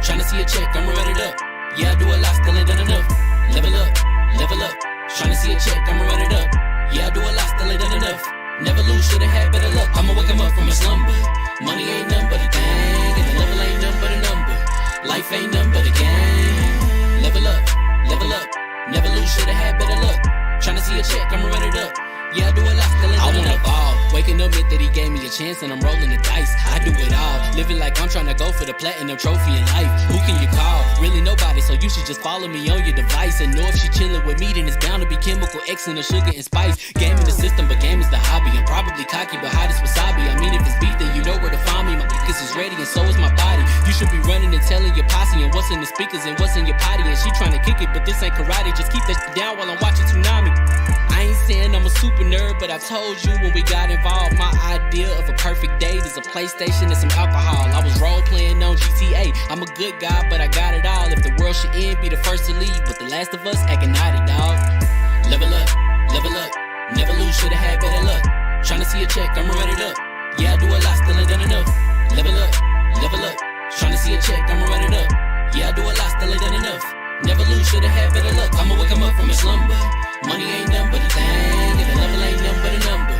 Tryna see a check, I'ma run it up. Yeah, I do a lot, still ain't done enough. Level up, level up. Tryna see a check, I'ma run it up. Yeah, I do a lot, still ain't done enough. Never lose, shoulda had better luck. I'ma wake 'em up from a slumber. Money ain't nothing but a thing, and the level ain't nothing but a number. Life ain't nothing but a game. Level up, level up. Never lose, shoulda had better luck. Tryna see a check, I'ma run it up. Yeah, I do a lot, still ain't done enough. I wanna ball. Waking up meant that he gave me a chance and I'm rolling the dice. I do it all. Living like I'm trying to go for the platinum trophy in life. Who can you call? Really nobody, so you should just follow me on your device. And know if she chilling with me, then it's bound to be chemical X and the sugar and spice. Game in the system, but game is the hobby. I'm probably cocky, but hot as wasabi. I mean, if it's beef, then you know where to find me. My niggas is ready and so is my body. You should be running and telling your posse and what's in the speakers and what's in your potty. And she trying to kick it, but this ain't karate. Just keep that shit down while I'm watching Tsunami. I ain't saying I'm a super nerd, but I told you when we got involved, my idea of a perfect date is a PlayStation and some alcohol. I was role playing on GTA. I'm a good guy, but I got it all. If the world should end, be the first to leave, but the last of us acting naughty, dog. Level up, level up. Never lose, shoulda had better luck. Tryna see a check, I'ma run it up. Yeah, I do a lot, still ain't done enough. Level up, level up. Tryna see a check, I'ma run it up. Yeah, I do a lot, still ain't done enough. Never lose, shoulda had better luck. I'ma wake 'em up from a slumber. Money ain't nothing but a thing, and the level ain't nothing but a number.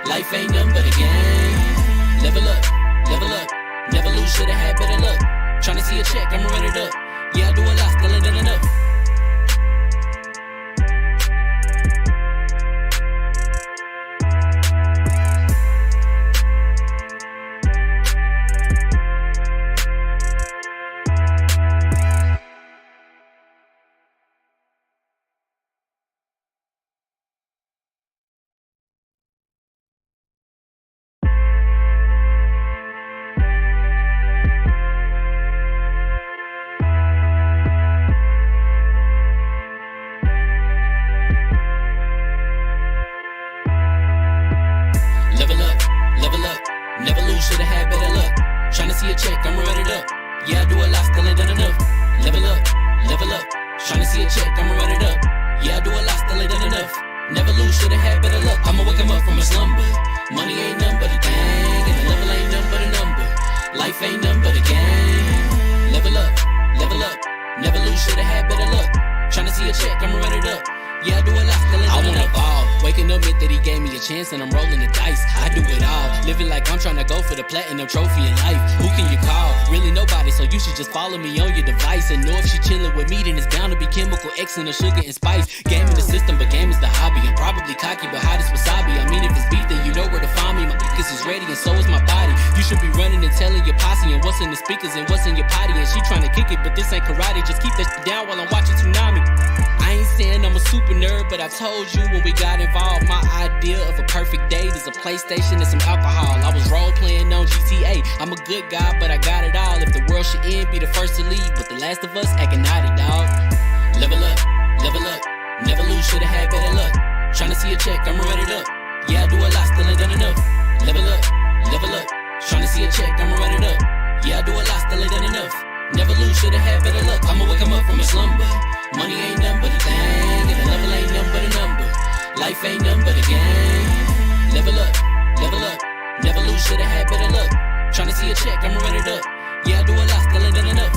Life ain't nothing but a game. Level up, level up. Never lose, shoulda had better luck. Tryna see a check, I'ma run it up. Yeah, I do a lot, still ain't done enough. Never lose, shoulda had better luck. Tryna see a check, I'ma run it up. Yeah, I do a lot, still ain't done enough. Level up, level up. Tryna see a check, I'ma run it up. Yeah, I do a lot, still ain't done enough. Never lose, shoulda had better luck. I'ma wake 'em up from a slumber. Money ain't nothing but a thing, and the level ain't nothing but a number. Life ain't nothing but a game. Level up, level up. Never lose, shoulda had better luck. Tryna see a check, I'ma run it up. Yeah, I do a lot, still ain't done enough. I wanna ball. Waking up meant that he gave me a chance and I'm rolling the dice. I do it all. Living like I'm trying to go for the platinum trophy in life. Who can you call? Really nobody, so you should just follow me on your device. And know if she chilling with me, then it's bound to be chemical X and the sugar and spice. Game in the system, but game is the hobby. I'm probably cocky, but hot as wasabi. I mean, if it's beef, then you know where to find me. My niggas is ready and so is my body. You should be running and telling your posse and what's in the speakers and what's in your potty. And she trying to kick it, but this ain't karate. Just keep that shit down while I'm watching Tsunami. I ain't saying I'm a super nerd, but I told you when we got involved, my idea of a perfect date is a PlayStation and some alcohol. I was role playing on GTA. I'm a good guy, but I got it all. If the world should end, be the first to leave, but the last of us acting naughty, dog. Level up, level up. Never lose, shoulda had better luck. Tryna see a check, I'ma run it up. Yeah, I do a lot, still ain't done enough. Level up, level up. Tryna see a check, I'ma run it up. Yeah, I do a lot, still ain't done enough. Never lose, shoulda had better luck. I'ma wake 'em up from a slumber. Money ain't nothing but a thing, and the level ain't nothing but a number. Life ain't nothing but a game. Level up, level up. Never lose, shoulda had better luck. Tryna see a check, I'ma run it up. Yeah, I do a lot, still ain't done enough.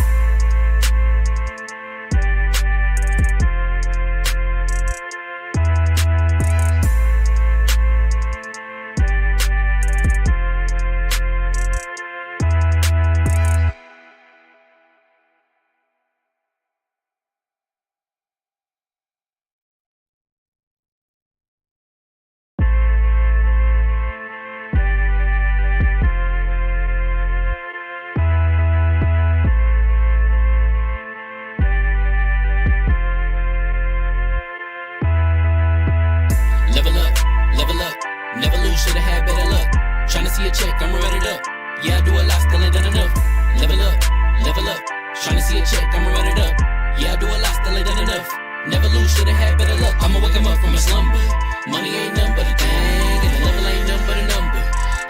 Never lose, shoulda had better luck. Tryna see a check, I'ma run it up. Yeah, I do a lot, still ain't done enough. Level up, level up. Tryna see a check, I'ma run it up. Yeah, I do a lot, still ain't done enough. Never lose, shoulda had better luck. I'ma wake 'em up from a slumber. Money ain't nothing but a thing, and the level ain't nothing but a number.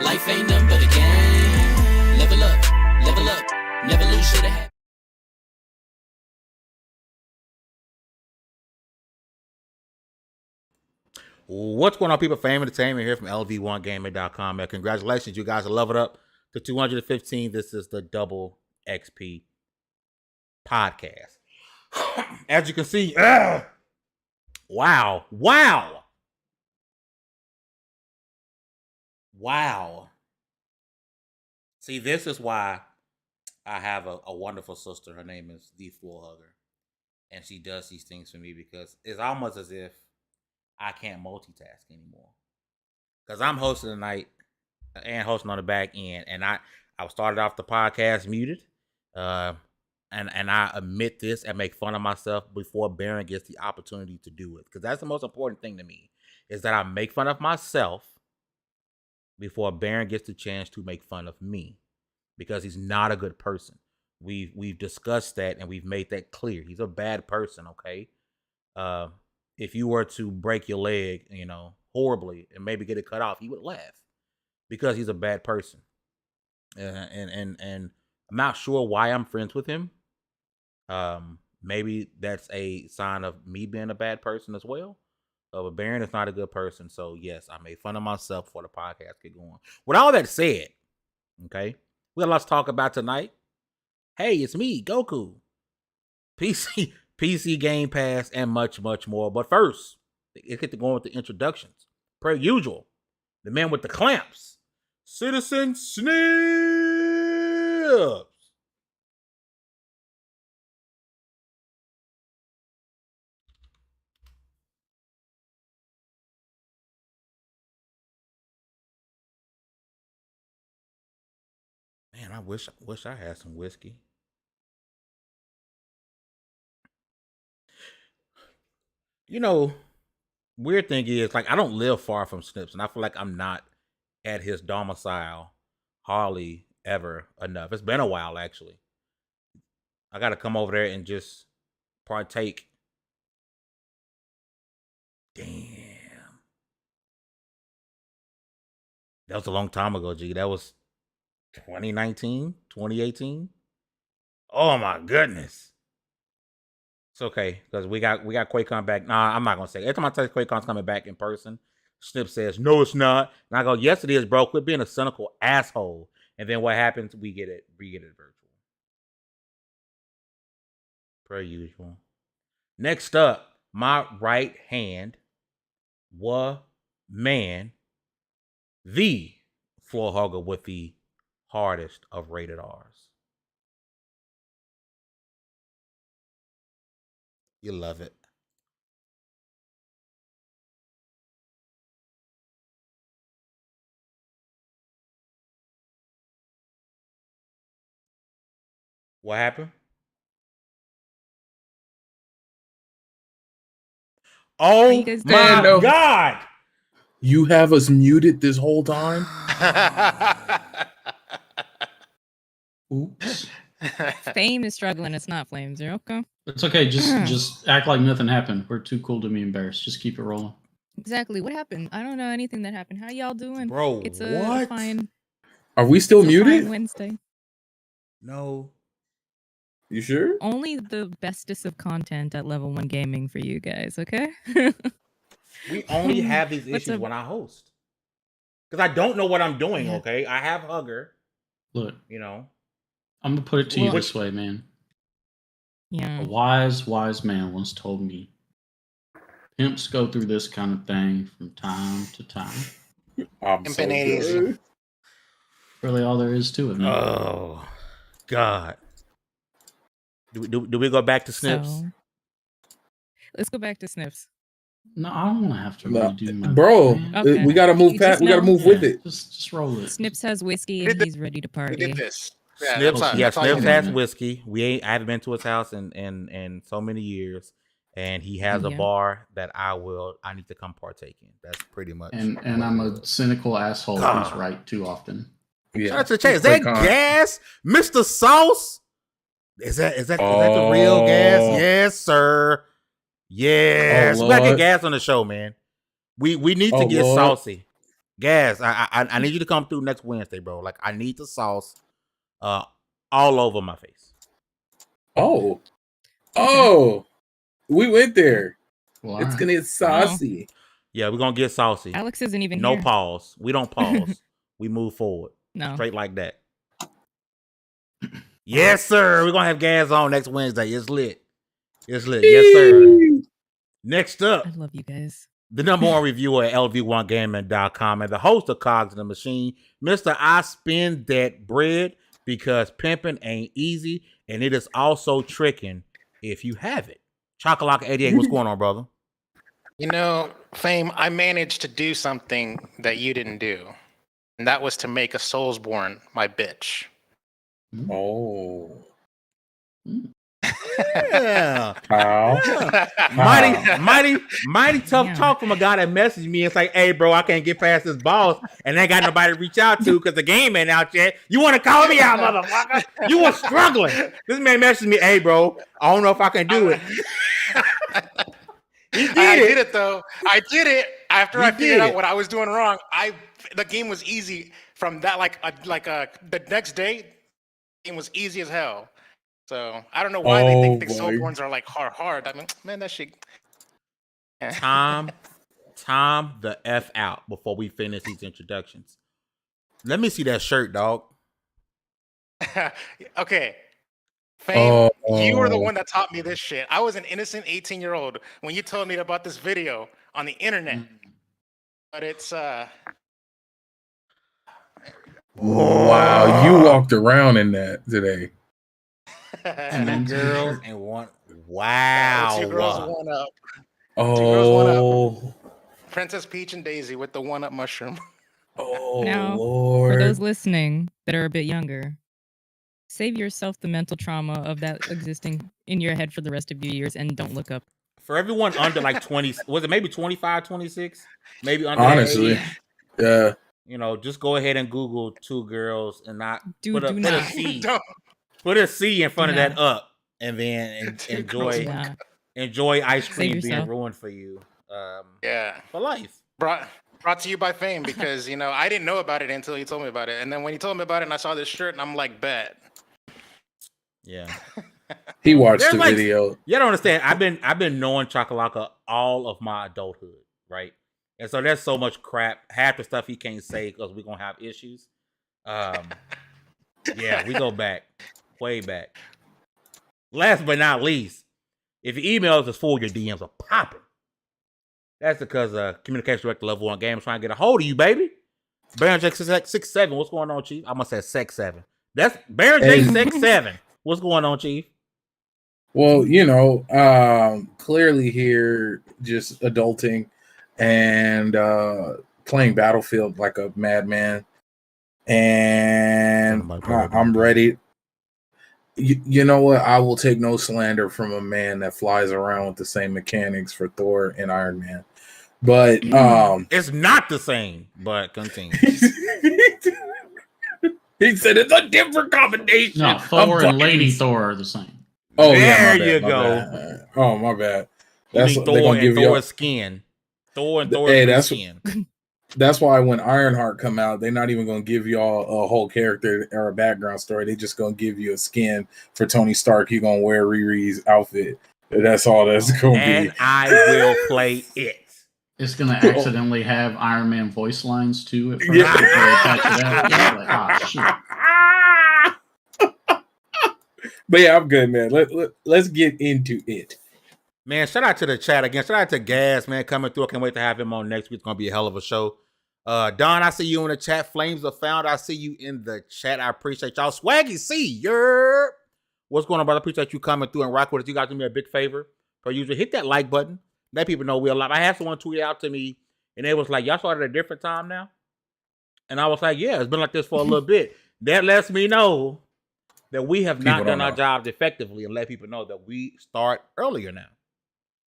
Life ain't nothing but a game. Level up, level up. Never lose, shoulda had. What's going on, people? Fame Entertainment here from LV1Gaming.com. Man, congratulations, you guys are leveled up to 215. This is the double XP podcast. As you can see, wow. See, this is why I have a wonderful sister. Her name is the Floor Hugger. And she does these things for me because it's almost as if I can't multitask anymore. Because I'm hosting tonight and hosting on the back end. And I started off the podcast muted. And I admit this and make fun of myself before Baron gets the opportunity to do it. Because that's the most important thing to me, is that I make fun of myself before Baron gets the chance to make fun of me. Because he's not a good person. We've discussed that and we've made that clear. He's a bad person, okay? If you were to break your leg, horribly and maybe get it cut off, he would laugh because he's a bad person. And I'm not sure why I'm friends with him. Maybe that's a sign of me being a bad person as well. But Baron is not a good person. So yes, I made fun of myself before the podcast get going. With all that said, okay, we got lots to talk about tonight. Hey, it's me, Goku. PC Game Pass, and much, much more. But first, let's get to going with the introductions. Per usual, the man with the clamps, Citizen Snips. Man, I wish I had some whiskey. Weird thing is, like, I don't live far from Snips, and I feel like I'm not at his domicile hardly ever enough. It's been a while, actually. I got to come over there and just partake. Damn. That was a long time ago, G. That was 2019, 2018. Oh, my goodness. It's okay, because we got QuakeCon back. Nah, I'm not going to say it. Every time I tell you QuakeCon's coming back in person, Snip says, no, it's not. And I go, yes, it is, bro. Quit being a cynical asshole. And then what happens? We get it virtual. Per usual. Next up, my right hand, man, the floor hugger with the hardest of rated R's. You love it. What happened? Oh my God! You have us muted this whole time? Oops. Fame is struggling. It's not Flames. You're okay. It's okay. Just act like nothing happened. We're too cool to be embarrassed. Just keep it rolling. Exactly. What happened? I don't know anything that happened. How y'all doing? Bro, it's what? Fine. Are we still muted? Fine Wednesday. No. You sure? Only the bestest of content at level 1 gaming for you guys, okay? We only have these issues when I host. Because I don't know what I'm doing, okay? I have Hugger. Look. I'm going to put it to you this way, man. Yeah. A wise man once told me, pimps go through this kind of thing from time to time. So really all there is to it, man. Oh, God. Do we go back to Snips? So, let's go back to Snips. No, I don't want to have to redo my... Bro, okay. We got to move past. We got to move with it. Just roll it. Snips has whiskey and he's ready to party. We did this. Snips has whiskey. I haven't been to his house in so many years, and he has a bar that I need to come partake in. That's pretty much. And I'm a cynical asshole who's right too often. Yeah. Shout out to the chat. Is that gas, Mr. Sauce? Is that the real gas? Yes, sir. Yes, we gotta get Gas on the show, man. We need to get saucy. Gas, I need you to come through next Wednesday, bro. Like, I need the sauce all over my face. Oh, we went there. Well, it's gonna get saucy. Yeah, we're gonna get saucy. Alex isn't even no here. Pause. We don't pause. We move forward. No, straight like that. Yes, sir. We're gonna have Gaz on next Wednesday. It's lit. It's lit. Yes, sir. Next up, I love you guys. the number one reviewer at LV1Gaming.com and the host of Cogs in the Machine, Mr. I Spend That Bread because pimping ain't easy and it is also tricking if you have it. Chocolate 88, what's going on, brother? You know, Fame, I managed to do something that you didn't do. And that was to make a Soulsborne my bitch. Oh. Yeah. How? Mighty tough talk from a guy that messaged me. It's like, hey, bro, I can't get past this boss, and ain't got nobody to reach out to because the game ain't out yet. You want to call me out, motherfucker? You were struggling. This man messaged me, hey, bro, I don't know if I can do it. I did it though. I did it after I figured out what I was doing wrong. The game was easy from that. The next day, the game was easy as hell. So I don't know why they think the Soulborns are like hard. I mean, man, that shit. Time the F out before we finish these introductions. Let me see that shirt, dog. Okay. Fame, you were the one that taught me this shit. I was an innocent 18-year-old when you told me about this video on the internet. But it's Wow, you walked around in that today. Two girls and one. Wow. 2 girls, 1 up. Oh. 2 girls, 1 up. Princess Peach and Daisy with the 1 up mushroom. Oh, Now, Lord. For those listening that are a bit younger, save yourself the mental trauma of that existing in your head for the rest of your years and don't look up. For everyone under like 20, was it maybe 25, 26? Maybe under Honestly, that age? yeah. You know, just go ahead and Google 2 girls and not put do a not. C. Put a C in front of that up, and then enjoy ice cream being ruined for you. For life. Brought to you by Fame because I didn't know about it until he told me about it, and then when he told me about it, and I saw this shirt, and I'm like, bet. Yeah. He watched the video. You don't understand. I've been knowing Chakalaka all of my adulthood, right? And so there's so much crap. Half the stuff he can't say because we're gonna have issues. Yeah, we go back. Way back. Last but not least, if your emails is full, your DMs are popping. That's because communication director level 1 game is trying to get a hold of you, baby. Baron J67, what's going on, Chief? I must say Sex 7. That's Baron J67. What's going on, Chief? Well, clearly here just adulting and playing Battlefield like a madman. And I'm ready. You know what? I will take no slander from a man that flies around with the same mechanics for Thor and Iron Man. But it's not the same, but continue. He said it's a different combination. No, Thor and Lady Thor are the same. Oh, there yeah, you go. Oh, my bad. That's Thor and Thor's skin. Thor and Thor's skin. That's why when Ironheart come out, they're not even going to give y'all a whole character or a background story. They just going to give you a skin for Tony Stark. You're going to wear Riri's outfit. That's all that's going to be. And I will play it. It's going to accidentally have Iron Man voice lines too. At first, before they patch it out. It's like, shit. But yeah, I'm good, man. Let's get into it. Man, shout out to the chat again. Shout out to Gas, man, coming through. I can't wait to have him on next week. It's going to be a hell of a show. Don, I see you in the chat. Flames are found. I see you in the chat. I appreciate y'all. Swaggy C, what's going on, brother? I appreciate you coming through and rock with us. You guys do me a big favor. Per usual, hit that like button. Let people know we're alive. I had someone tweet out to me, and they was like, y'all started at a different time now? And I was like, yeah, it's been like this for a little bit. That lets me know that we have not done our jobs effectively and let people know that we start earlier now.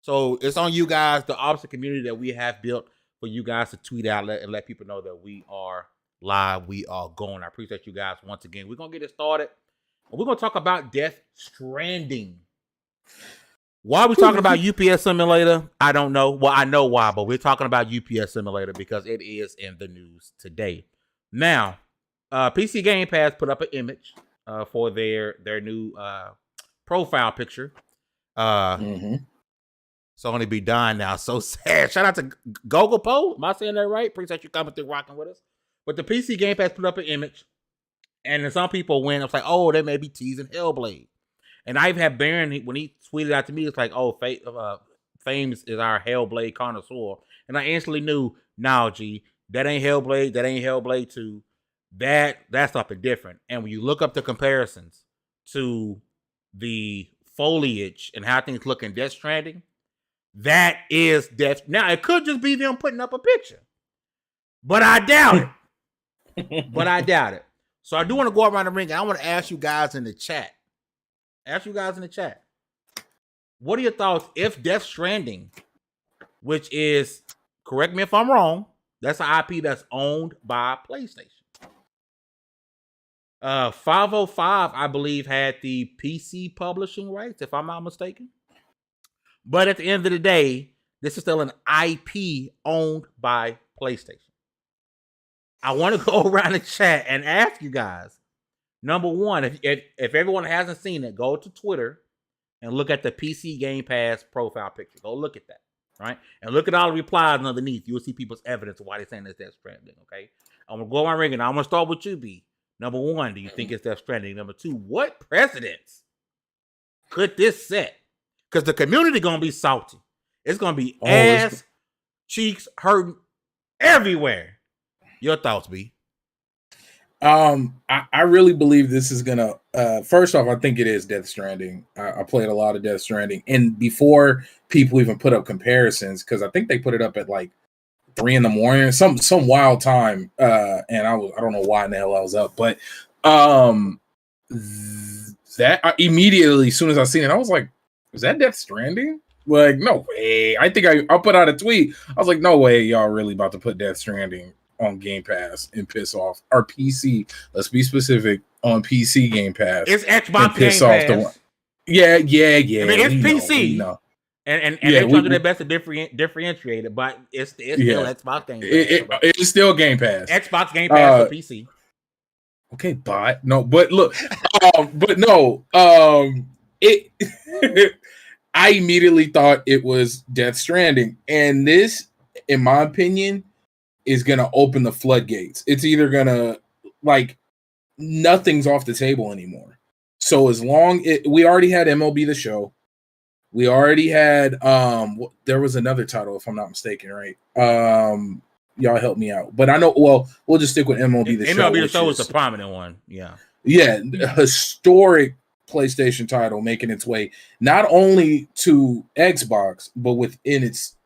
So it's on you guys, the opposite community that we have built for you guys to tweet out and let people know that we are live, we are going. I appreciate you guys once again. We're going to get it started. We're going to talk about Death Stranding. Why are we talking about UPS Simulator? I don't know. Well, I know why, but we're talking about UPS Simulator because it is in the news today. Now, PC Game Pass put up an image for their new profile picture. It's only be done now. So sad. Shout out to Goku. Am I saying that right? Appreciate you coming through rocking with us. But the PC Game Pass put up an image And then some people went, it's like, oh, they may be teasing Hellblade. And I've had Baron, when he tweeted out to me, it's like, oh, Fames is our Hellblade connoisseur. And I instantly knew, nah, G, that ain't Hellblade, that ain't Hellblade 2. That's something different. And when you look up the comparisons to the foliage and how things look in Death Stranding, that is Death. Now, it could just be them putting up a picture. But I doubt it. So I do want to go around the ring, and I want to ask you guys in the chat. What are your thoughts if Death Stranding, which is, correct me if I'm wrong, that's an IP that's owned by PlayStation. 505, I believe, had the PC publishing rights, if I'm not mistaken. But at the end of the day, this is still an IP owned by PlayStation. I want to go around the chat and ask you guys, number one, if everyone hasn't seen it, go to Twitter and look at the PC Game Pass profile picture. Go look at that, right? And look at all the replies underneath. You will see people's evidence of why they're saying it's Death Stranding, okay? I'm going to go around ring, and I'm going to start with you, B. Number one, do you think it's Death Stranding? Number two, what precedents could this set? Because the community going to be salty. It's going to be ass, cheeks hurting everywhere. Your thoughts, B? I really believe this is gonna. First off, I think it is Death Stranding. I played a lot of Death Stranding, and before people even put up comparisons, because I think they put it up at like 3 a.m, some wild time. And I don't know why in the hell I was up, but that immediately, as soon as I seen it, I was like, "Is that Death Stranding?" Like, no way. I think I put out a tweet. I was like, "No way, y'all really about to put Death Stranding on Game Pass and piss off our PC." Let's be specific, on PC Game Pass. It's Xbox Game Pass. Yeah. I mean, it's PC. Know. And they're trying to do their best to differentiate it, but it's still Xbox Game Pass. It's still Game Pass. Xbox Game Pass for PC. Okay, bot. No, but look, it. I immediately thought it was Death Stranding, and this, in my opinion, is gonna open the floodgates. It's either gonna, like, nothing's off the table anymore. So as long we already had MLB The Show, we already had there was another title, if I'm not mistaken, right? Y'all help me out, but I know. Well, we'll just stick with MLB The Show. MLB The Show is the prominent one, yeah. Historic PlayStation title making its way not only to Xbox but within its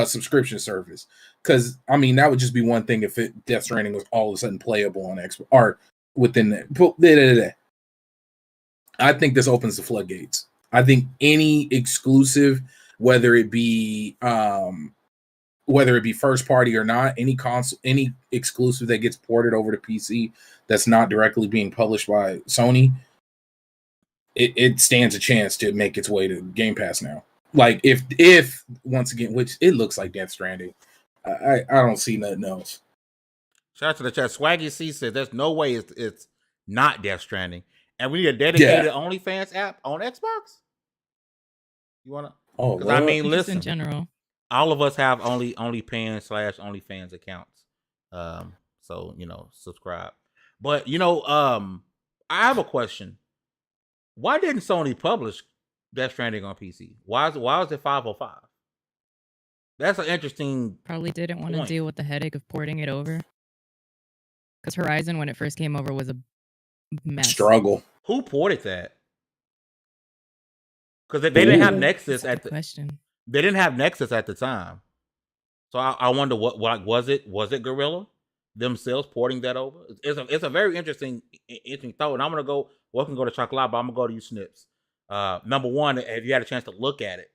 subscription service. Because I mean, that would just be one thing if Death Stranding was all of a sudden playable on Xbox or within that. I think this opens the floodgates. I think any exclusive, whether it be first party or not, any console, any exclusive that gets ported over to PC that's not directly being published by Sony, it stands a chance to make its way to Game Pass now. Like if once again, which it looks like Death Stranding, I don't see nothing else. Shout out to the chat. Swaggy C said there's no way it's not Death Stranding. And we need a dedicated OnlyFans app on Xbox. You wanna? Oh, because I mean, Just listen. in general, all of us have OnlyFans accounts. So subscribe. But I have a question. Why didn't Sony publish Death Stranding on PC? Why is it 505? That's an interesting. probably didn't want to deal with the headache of porting it over. Because Horizon, when it first came over, was a mess. Struggle. Who ported that? Because they didn't have Nexus That's a good question. They didn't have Nexus at the time. So I wonder what was it? Was it Guerrilla themselves porting that over? It's a very interesting thought. And I'm gonna go. Well, I can go to Chocolate, but I'm gonna go to you, Snips. Number one, have you had a chance to look at it?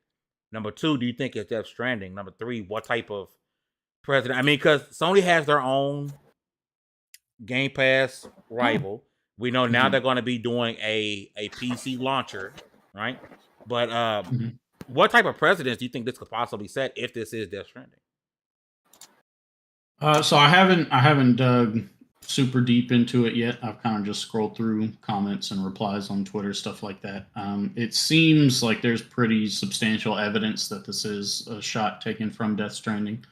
Number two, do you think it's Death Stranding? Number three, what type of president? I mean, because Sony has their own Game Pass rival. We know now they're going to be doing a PC launcher, right? But what type of precedents do you think this could possibly set if this is Death Stranding? So I haven't dug super deep into it yet. I've kind of just scrolled through comments and replies on Twitter, stuff like that. It seems like there's pretty substantial evidence that this is a shot taken from Death Stranding.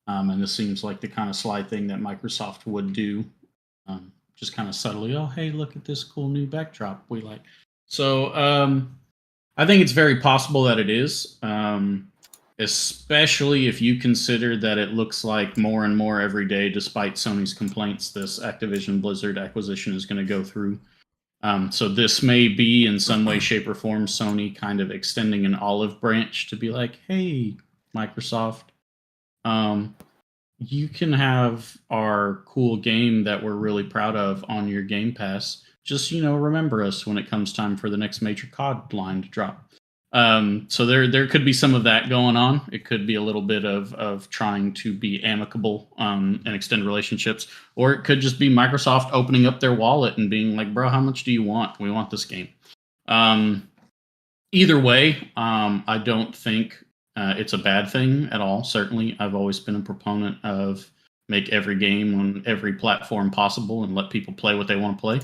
And this seems like the kind of sly thing that Microsoft would do. just kind of subtly, oh, hey, look at this cool new backdrop we like. So I think it's very possible that it is, especially if you consider that it looks like more and more every day, despite Sony's complaints, this Activision Blizzard acquisition is going to go through. So this may be in some way, shape, or form Sony kind of extending an olive branch to be like, hey, Microsoft, you can have our cool game that we're really proud of on your Game Pass. Just, remember us when it comes time for the next major COD line to drop. So there could be some of that going on. It could be a little bit of trying to be amicable and extend relationships, or it could just be Microsoft opening up their wallet and being like, bro, how much do you want? We want this game. Either way, I don't think it's a bad thing at all. Certainly, I've always been a proponent of make every game on every platform possible and let people play what they want to play.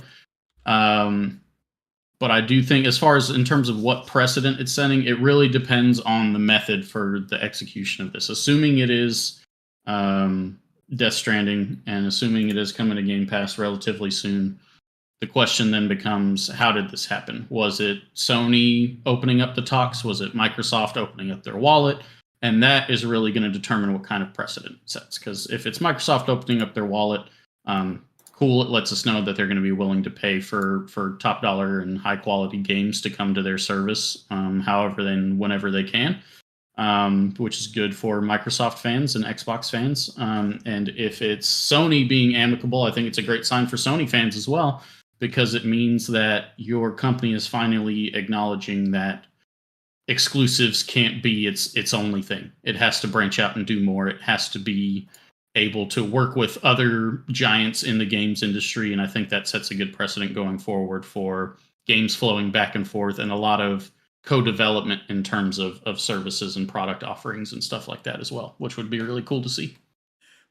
But I do think, as far as in terms of what precedent it's setting, it really depends on the method for the execution of this. Assuming it is Death Stranding, and assuming it is coming to Game Pass relatively soon, the question then becomes, how did this happen? Was it Sony opening up the talks? Was it Microsoft opening up their wallet? And that is really going to determine what kind of precedent it sets. Because if it's Microsoft opening up their wallet, cool, it lets us know that they're going to be willing to pay for top dollar and high quality games to come to their service, however then whenever they can, which is good for Microsoft fans and Xbox fans. And if it's Sony being amicable, I think it's a great sign for Sony fans as well, because it means that your company is finally acknowledging that exclusives can't be its only thing. It has to branch out and do more. It has to be able to work with other giants in the games industry, and I think that sets a good precedent going forward for games flowing back and forth, and a lot of co-development in terms of services and product offerings and stuff like that as well, which would be really cool to see.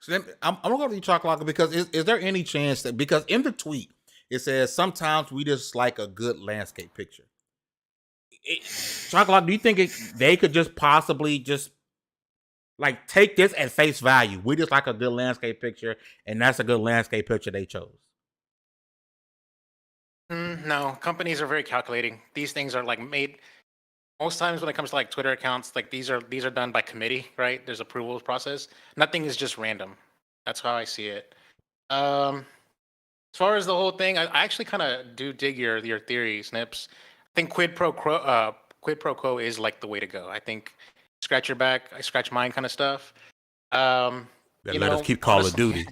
So then, I'm gonna go to you, Chocolate, because is there any chance that, because in the tweet it says sometimes we just like a good landscape picture. Chocolate, do you think they could just possibly just like take this at face value? We just like a good landscape picture, and that's a good landscape picture they chose. No, companies are very calculating. These things are like made. Most times when it comes to like Twitter accounts, like these are done by committee, right? There's approvals process. Nothing is just random. That's how I see it. As far as the whole thing, I actually kind of do dig your theory, Snips. I think quid pro quo is like the way to go. I think scratch your back, I scratch mine kind of stuff. Let us keep Call of Duty.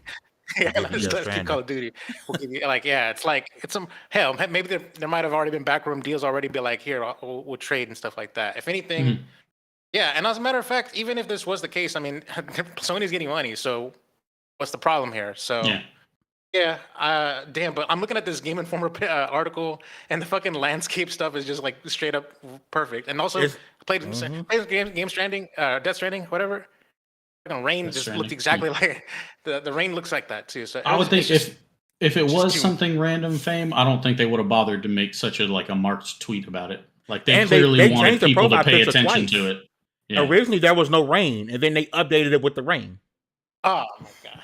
Yeah, let's keep Call of Duty. We'll give you, it's some hell. Maybe there might have already been backroom deals already. Be like, here, we'll trade and stuff like that. If anything, yeah. And as a matter of fact, even if this was the case, I mean, Sony's getting money, so what's the problem here? So. Yeah, damn, but I'm looking at this Game Informer article, and the fucking landscape stuff is just like straight up perfect. And also played Game Stranding, Death Stranding, whatever. Rain Death just Stranding. Looked exactly like the rain looks like that too. So I would think if it was something random, Fame, I don't think they would have bothered to make such a marked tweet about it. Like they clearly wanted people to pay attention to it. Yeah. Originally there was no rain, and then they updated it with the rain. Oh my god.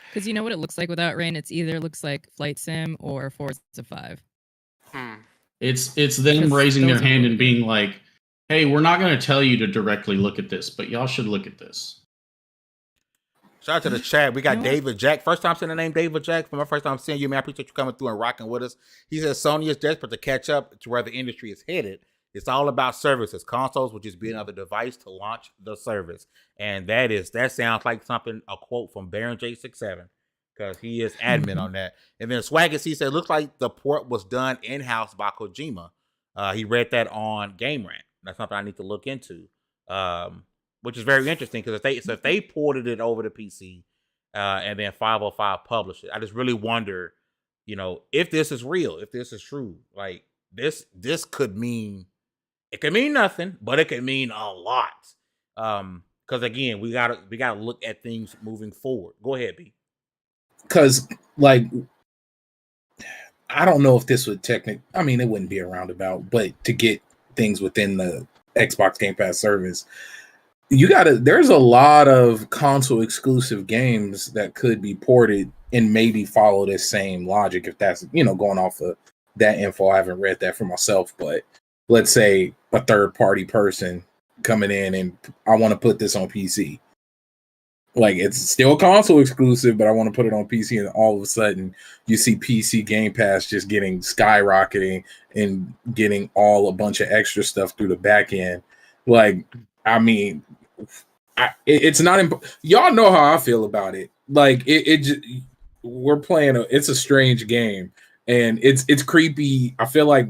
Because you know what it looks like without rain? It's either looks like Flight Sim or Forza 5. It's them raising their hand and being like, hey, we're not going to tell you to directly look at this, but y'all should look at this. Shout out to the chat. We got David Jack. First time seeing the name David Jack. For my first time seeing you, man, I appreciate you coming through and rocking with us. He says Sony is desperate to catch up to where the industry is headed. It's all about services. Consoles will just be another device to launch the service. And that sounds like a quote from Baron J67, because he is adamant on that. And then Swagger C said, looks like the port was done in-house by Kojima. He read that on Game Rant. That's something I need to look into, which is very interesting, because if they ported it over to PC and then 505 published it, I just really wonder, if this is real, if this is true. Like this could mean, it could mean nothing, but it could mean a lot. Because again, we gotta look at things moving forward. Go ahead, B. Because I don't know if this would it wouldn't be a roundabout, but to get things within the Xbox Game Pass service, there's a lot of console exclusive games that could be ported and maybe follow this same logic if that's, going off of that info. I haven't read that for myself, but let's say a third party person coming in and I want to put this on PC. Like, it's still console exclusive, but I want to put it on PC, and all of a sudden you see PC Game Pass just getting skyrocketing and getting a bunch of extra stuff through the back end. Like, I mean, it's not y'all know how I feel about it. Like, we're playing it's a strange game, and it's creepy. I feel like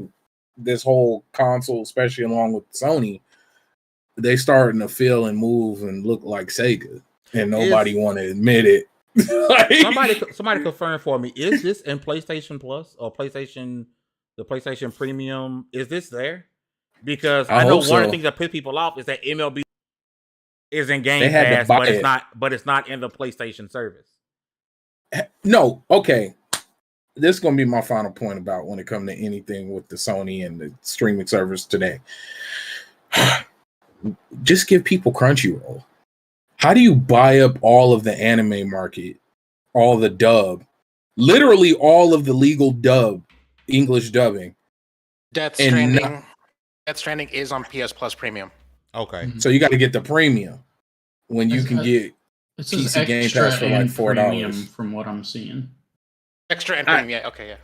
this whole console, especially along with Sony, they starting to feel and move and look like Sega. And nobody want to admit it. somebody confirm for me. Is this in PlayStation Plus or the PlayStation Premium? Is this there? Because I know one of the things that pissed people off is that MLB is in Game Pass, but it's not in the PlayStation service. No, okay. This is gonna be my final point about when it comes to anything with the Sony and the streaming service today. Just give people Crunchyroll. How do you buy up all of the anime market, all the dub, literally all of the legal dub, English dubbing? Death Stranding is on PS Plus Premium. Okay. So you got to get the premium when you can get PC Game Pass for like $4. From what I'm seeing. Extra and premium, yeah. Okay, yeah.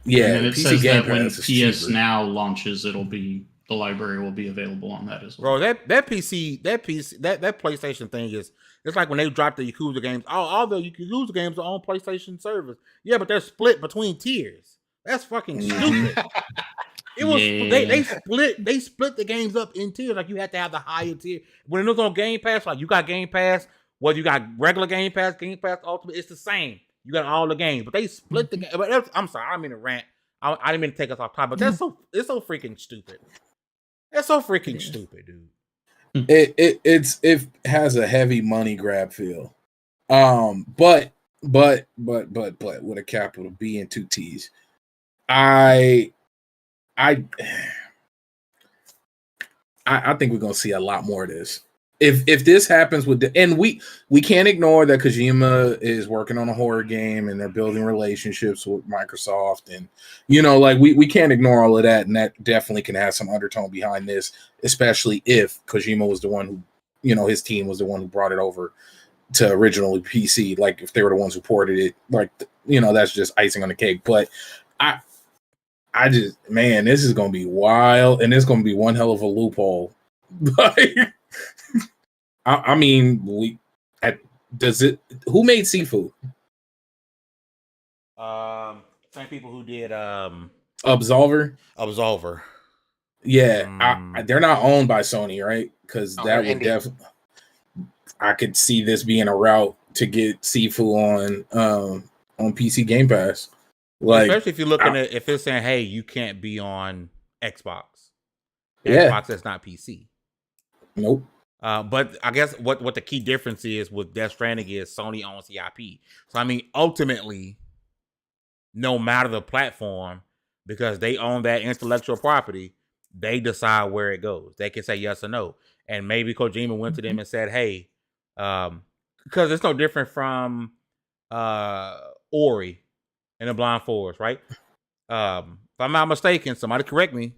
Yeah, and it says that when PS Now launches, the library will be available on that as well. Bro, that PlayStation thing it's like when they dropped the Yakuza games. All the Yakuza games are on PlayStation service. Yeah, but they're split between tiers. That's fucking stupid. It was they split the games up in tiers. Like, you had to have the higher tier. When it was on Game Pass, like, you got Game Pass, whether you got regular Game Pass Ultimate, it's the same. You got all the games, but they split the game. But I'm sorry, I didn't mean to rant. I didn't mean to take us off topic, but it's so freaking stupid. That's so freaking stupid, dude. It has a heavy money grab feel. But with a capital B and two T's. I think we're gonna see a lot more of this. If this happens and we can't ignore that Kojima is working on a horror game and they're building relationships with Microsoft, and like we can't ignore all of that, and that definitely can have some undertone behind this, especially if Kojima was the one who, his team was the one who brought it over to originally PC. Like, if they were the ones who ported it, like, that's just icing on the cake. But I just, man, this is gonna be wild, and it's gonna be one hell of a loophole. Like, I mean, who made Sifu? Same people who did Absolver. Yeah, they're not owned by Sony, right? Because that would definitely, I could see this being a route to get Sifu on PC Game Pass. Like, especially if you're looking at, if it's saying, hey, you can't be on Xbox. Yeah. Xbox is not PC. Nope. But I guess what the key difference is with Death Stranding is Sony owns the IP. So, I mean, ultimately, no matter the platform, because they own that intellectual property, they decide where it goes. They can say yes or no. And maybe Kojima went to them and said, hey, because it's no different from Ori and the Blind Forest, right? If I'm not mistaken, somebody correct me.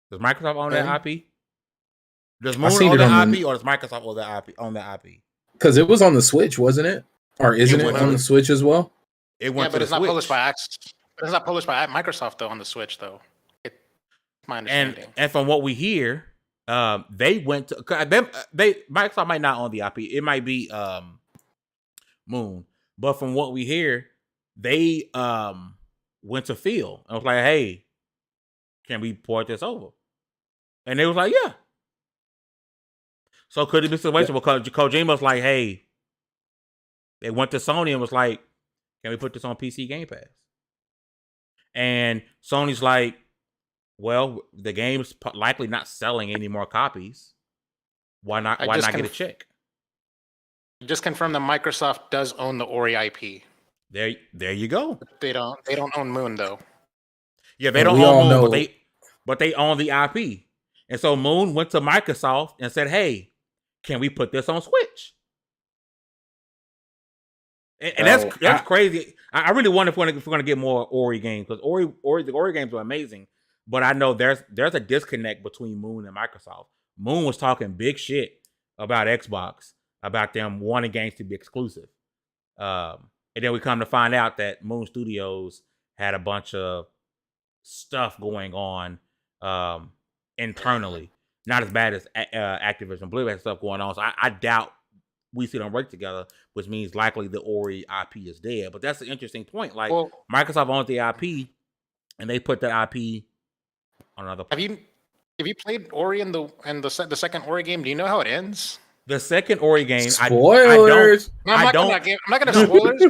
Does Microsoft own that IP? Does Moon own that IP, or does Microsoft own that IP? Because it was on the Switch, wasn't it? Or isn't it on the Switch as well? It went, but it's not published by Microsoft though on the Switch though. It's my understanding. And from what we hear, they went to Microsoft might not own the IP. It might be Moon, but from what we hear, they went to Phil and was like, "Hey, can we port this over?" And they was like, "Yeah." So could it be a situation where Kojima was like, "Hey," they went to Sony and was like, "Can we put this on PC Game Pass?" And Sony's like, "Well, the game's likely not selling any more copies. Why not? Why not get a check?" Just confirm that Microsoft does own the Ori IP. There you go. They don't own Moon though. Yeah, they don't own Moon, but they own the IP. And so Moon went to Microsoft and said, "Hey, can we put this on Switch?" And that's crazy. I really wonder if we're gonna get more Ori games, because the Ori games are amazing. But I know there's a disconnect between Moon and Microsoft. Moon was talking big shit about Xbox, about them wanting games to be exclusive. And then we come to find out that Moon Studios had a bunch of stuff going on internally. Not as bad as Activision Blizzard had stuff going on. So I doubt we see them work together, which means likely the Ori IP is dead. But that's an interesting point. Like, Microsoft owns the IP, and they put that IP on another. Have you played Ori in the second Ori game? Do you know how it ends? The second Ori game, spoilers. I'm not gonna spoilers.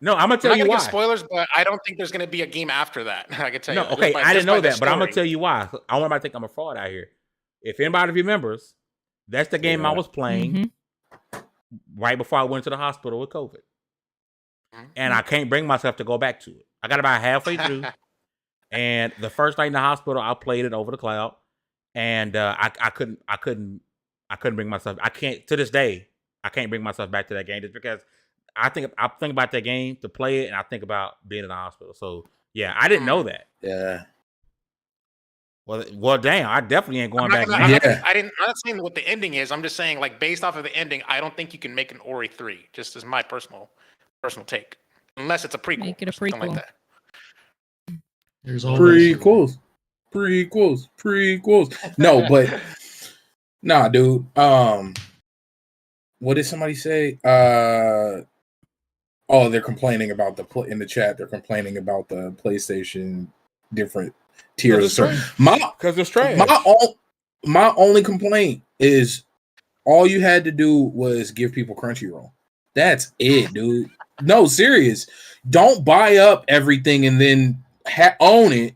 No, I'm gonna tell you why. Spoilers, but I don't think there's gonna be a game after that. I can tell you. No, okay, I didn't know that, but I'm gonna tell you why. I want everybody to think I'm a fraud out here. If anybody remembers, that's the game I was playing right before I went to the hospital with COVID. And I can't bring myself to go back to it. I got about halfway through. And the first night in the hospital, I played it over the cloud. And I couldn't bring myself. I can't, to this day, I can't bring myself back to that game just because I think about that game to play it, and I think about being in the hospital. So yeah, I didn't know that. Yeah. Well, damn! I definitely ain't going back. I'm not saying what the ending is. I'm just saying, like, based off of the ending, I don't think you can make an Ori 3. Just as my personal take, unless it's a prequel. Make it a prequel. Like that. There's prequels. No, but nah, dude. What did somebody say? They're complaining about in the chat. They're complaining about the PlayStation different tiers. Because it's trash. My only complaint is all you had to do was give people Crunchyroll. That's it, dude. No, serious. Don't buy up everything and then own it,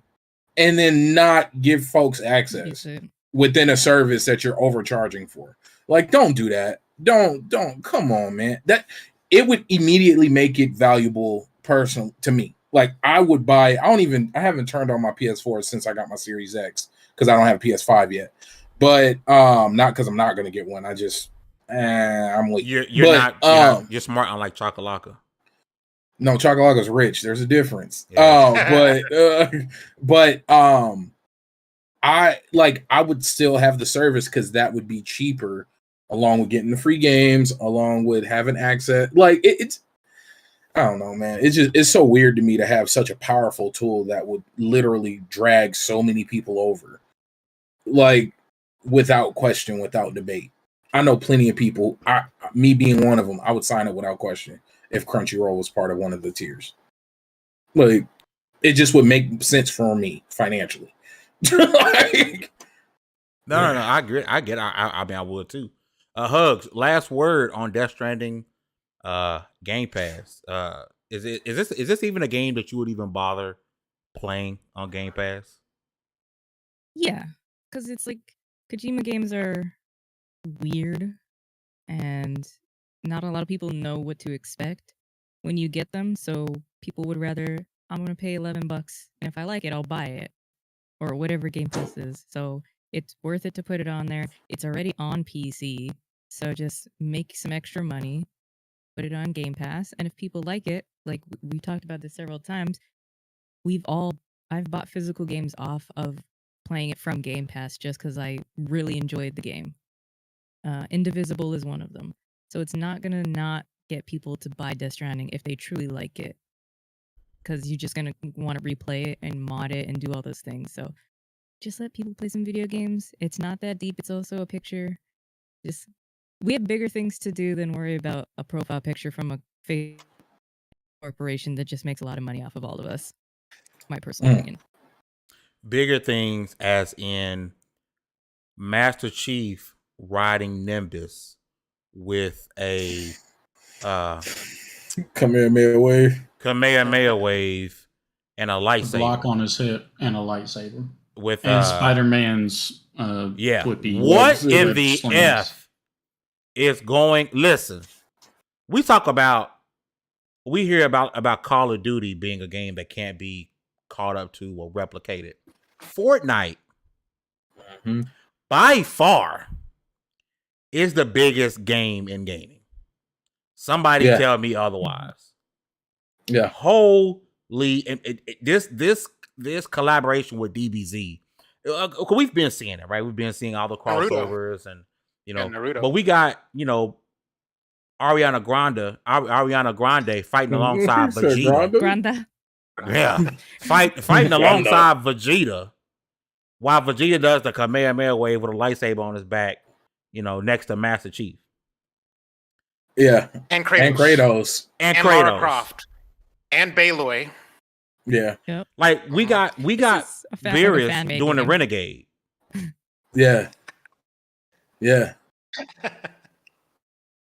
and then not give folks access within a service that you're overcharging for. Like, don't do that. Don't. Come on, man. That it would immediately make it valuable personal to me. Like, I would buy. I haven't turned on my PS4 since I got my Series X because I don't have a PS5 yet. But not because I'm not gonna get one. I just I'm like you're smart, unlike Chocolaka. No, Chocolaka's rich. There's a difference. Yeah. I would still have the service because that would be cheaper, along with getting the free games, along with having access. Like it's I don't know, man. It's so weird to me to have such a powerful tool that would literally drag so many people over, like, without question, without debate. I know plenty of people. Me being one of them, I would sign up without question if Crunchyroll was part of one of the tiers. Like, it just would make sense for me financially. Like, no, I agree. I get it. I mean, I would too. Hugs, last word on Death Stranding Game Pass. Is this even a game that you would even bother playing on Game Pass? Yeah, because it's like Kojima games are weird, and not a lot of people know what to expect when you get them. So people would rather, I'm gonna pay $11, and if I like it, I'll buy it, or whatever Game Pass is. So it's worth it to put it on there. It's already on PC, so just make some extra money, put it on Game Pass, and if people like it, like we talked about this several times, I've bought physical games off of playing it from Game Pass just because I really enjoyed the game. Indivisible is one of them. So it's not gonna not get people to buy Death Stranding if they truly like it, because you're just gonna want to replay it and mod it and do all those things. So just let people play some video games. It's not that deep. It's also a picture. We have bigger things to do than worry about a profile picture from a fake corporation that just makes a lot of money off of all of us. My personal opinion. Bigger things, as in Master Chief riding Nimbus with a Kamehameha wave and a lightsaber. A block on his hip and a lightsaber. With Spider-Man's flippy. What in the F is going? Listen, we hear about Call of Duty being a game that can't be caught up to or replicated. Fortnite, by far, is the biggest game in gaming. Somebody tell me otherwise. Yeah. Holy, and this collaboration with DBZ, we've been seeing it, right? We've been seeing all the crossovers and Naruto. but we got Ariana Grande fighting alongside Vegeta. Granda. Yeah, fighting alongside Vegeta, while Vegeta does the Kamehameha wave with a lightsaber on his back, next to Master Chief. Yeah, and Kratos, and Lara Croft, and Baloy. Yeah, yep. Like we got Beerus doing the Renegade. Yeah.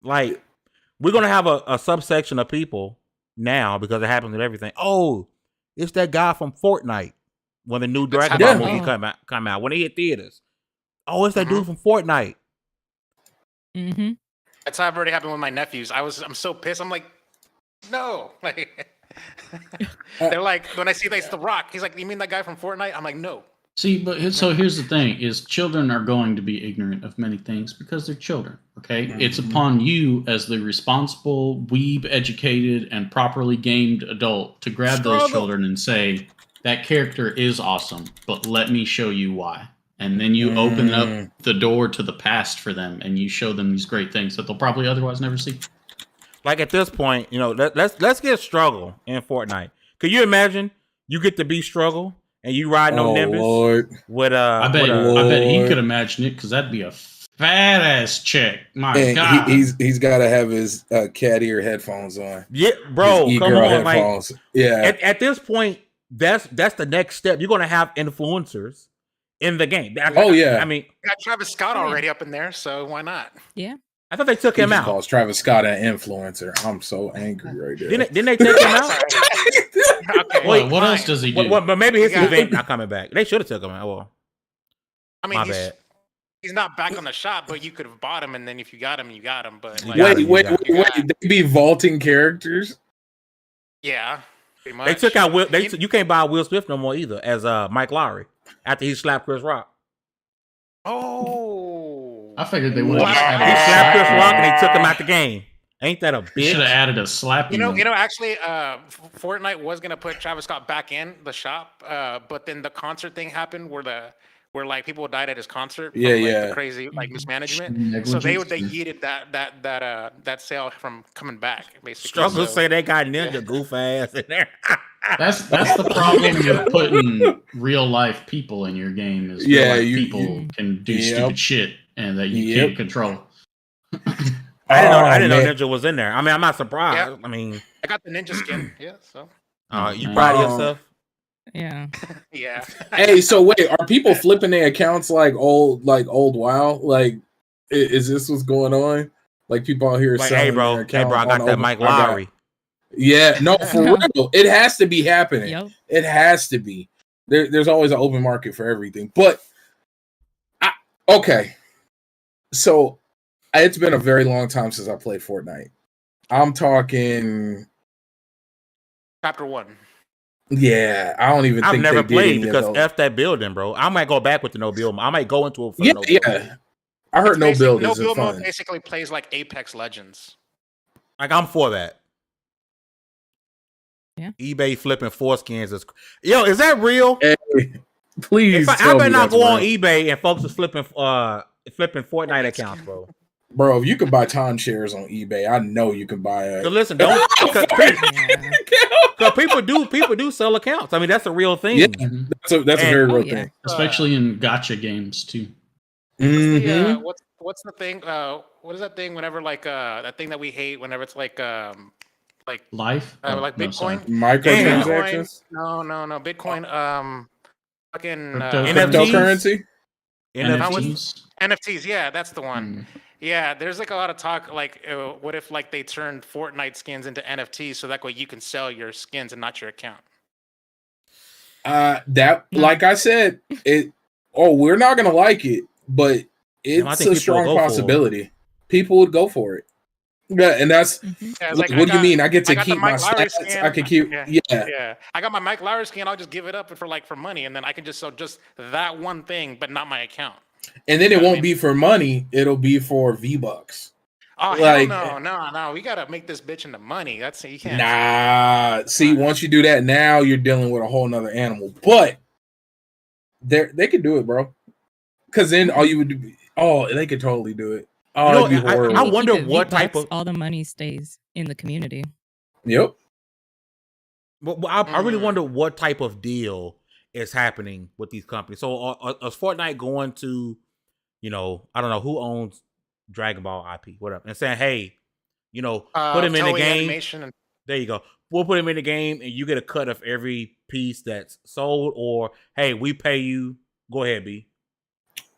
Like we're gonna have a subsection of people now because it happens with everything. Oh, it's that guy from Fortnite when the new Dragon Ball movie come out when they hit theaters. Oh, it's that dude from Fortnite. Mm-hmm. That's how I've already happened with my nephews. I'm so pissed. I'm like, no. Like, they're like, when I see it's The Rock, he's like, you mean that guy from Fortnite? I'm like, no. See, but so here's the thing: is children are going to be ignorant of many things because they're children. Okay, it's upon you as the responsible, weeb-educated, and properly gamed adult to grab those children and say, "That character is awesome, but let me show you why." And then you open up the door to the past for them, and you show them these great things that they'll probably otherwise never see. Like at this point, let's get Struggle in Fortnite. Could you imagine you get to be Struggle? And you ride no Nimbus? Lord. With I bet he could imagine it because that'd be a fat ass chick. My God, he's got to have his cat ear headphones on. Yeah, bro, come on, headphones. Like, yeah. At this point, that's the next step. You're gonna have influencers in the game. I mean, you got Travis Scott already up in there, so why not? Yeah. I thought they took him out. Calls Travis Scott an influencer. I'm so angry right there. Didn't they take him out? Okay. Wait, what else does he do? But maybe his event not coming back. They should have took him out. Well, I mean, my bad. He's not back on the shop, but you could have bought him, and then if you got him, you got him. But like, wait, they be vaulting characters? Yeah, pretty much. They took out Will. You can't buy Will Smith no more either as Mike Lowry after he slapped Chris Rock. Oh, I figured they would. He slapped Chris Rock and they took him out the game. Ain't that a bitch? Should have added a slap. Actually, Fortnite was gonna put Travis Scott back in the shop, but then the concert thing happened where like people died at his concert. From, the crazy mismanagement. So they yeeted that sale from coming back. Basically, Struggle say they got Ninja goof ass in there. That's the problem with putting real life people in your game. Is people can do stupid shit and that you can't control. I didn't know Ninja was in there. I mean, I'm not surprised. Yeah. I mean, I got the Ninja skin. Yeah, so. You proud of yourself? Yeah. Yeah. Hey, so wait, are people flipping their accounts like old WoW? Like, is this what's going on? Like people out here selling hey bro, I got that Mike Lowry. Yeah, no, for real. It has to be happening. Yep. It has to be. There's always an open market for everything. But okay. So it's been a very long time since I played Fortnite. I'm talking Chapter 1. Yeah, I don't even think I've never played because of F that building, bro. I might go back with the no build. I might go into it for no build. Yeah. I heard no build is build fun. mode basically plays like Apex Legends. Like I'm for that. Yeah. eBay flipping foreskins is is that real? Hey, please. I better not go on eBay and folks are flipping Fortnite accounts, bro. Bro, if you can buy timeshares on eBay, I know you can buy it. So listen, don't because people do sell accounts. I mean, that's a real thing. Yeah, that's a very real thing, especially in gacha games too. Mm-hmm. What's the thing? What is that thing? Whenever like that thing that we hate. Whenever it's like life, like Bitcoin, microtransactions. No, Bitcoin. Fucking cryptocurrency. NFTs. Yeah, that's the one. Yeah, there's like a lot of talk like, what if like they turned Fortnite skins into NFTs so that way you can sell your skins and not your account? Like I said, we're not gonna like it, but it's a strong possibility. People would go for it. Yeah, and that's what do you mean? I get to keep my stats. I can keep. Yeah. I got my Mike Lowry skin. I'll just give it up for money, and then I can just sell just that one thing, but not my account. And then it won't be for money; it'll be for V-Bucks. Oh Like, hell no! We gotta make this bitch into money. That's you can't. nah. See, once you do that, now you're dealing with a whole nother animal. But they could do it, bro. Because then all you would do, they could totally do it. Oh, it'd be And horrible. I you wonder keep it what V type Bucks, of. all the money stays in the community. Yep. But I really wonder what type of deal is happening with these companies. So is Fortnite going to, I don't know who owns Dragon Ball IP, whatever, and saying, hey, put him in the Toei game. Animation and There you go. We'll put him in the game, and you get a cut of every piece that's sold. Or hey, we pay you. Go ahead, B.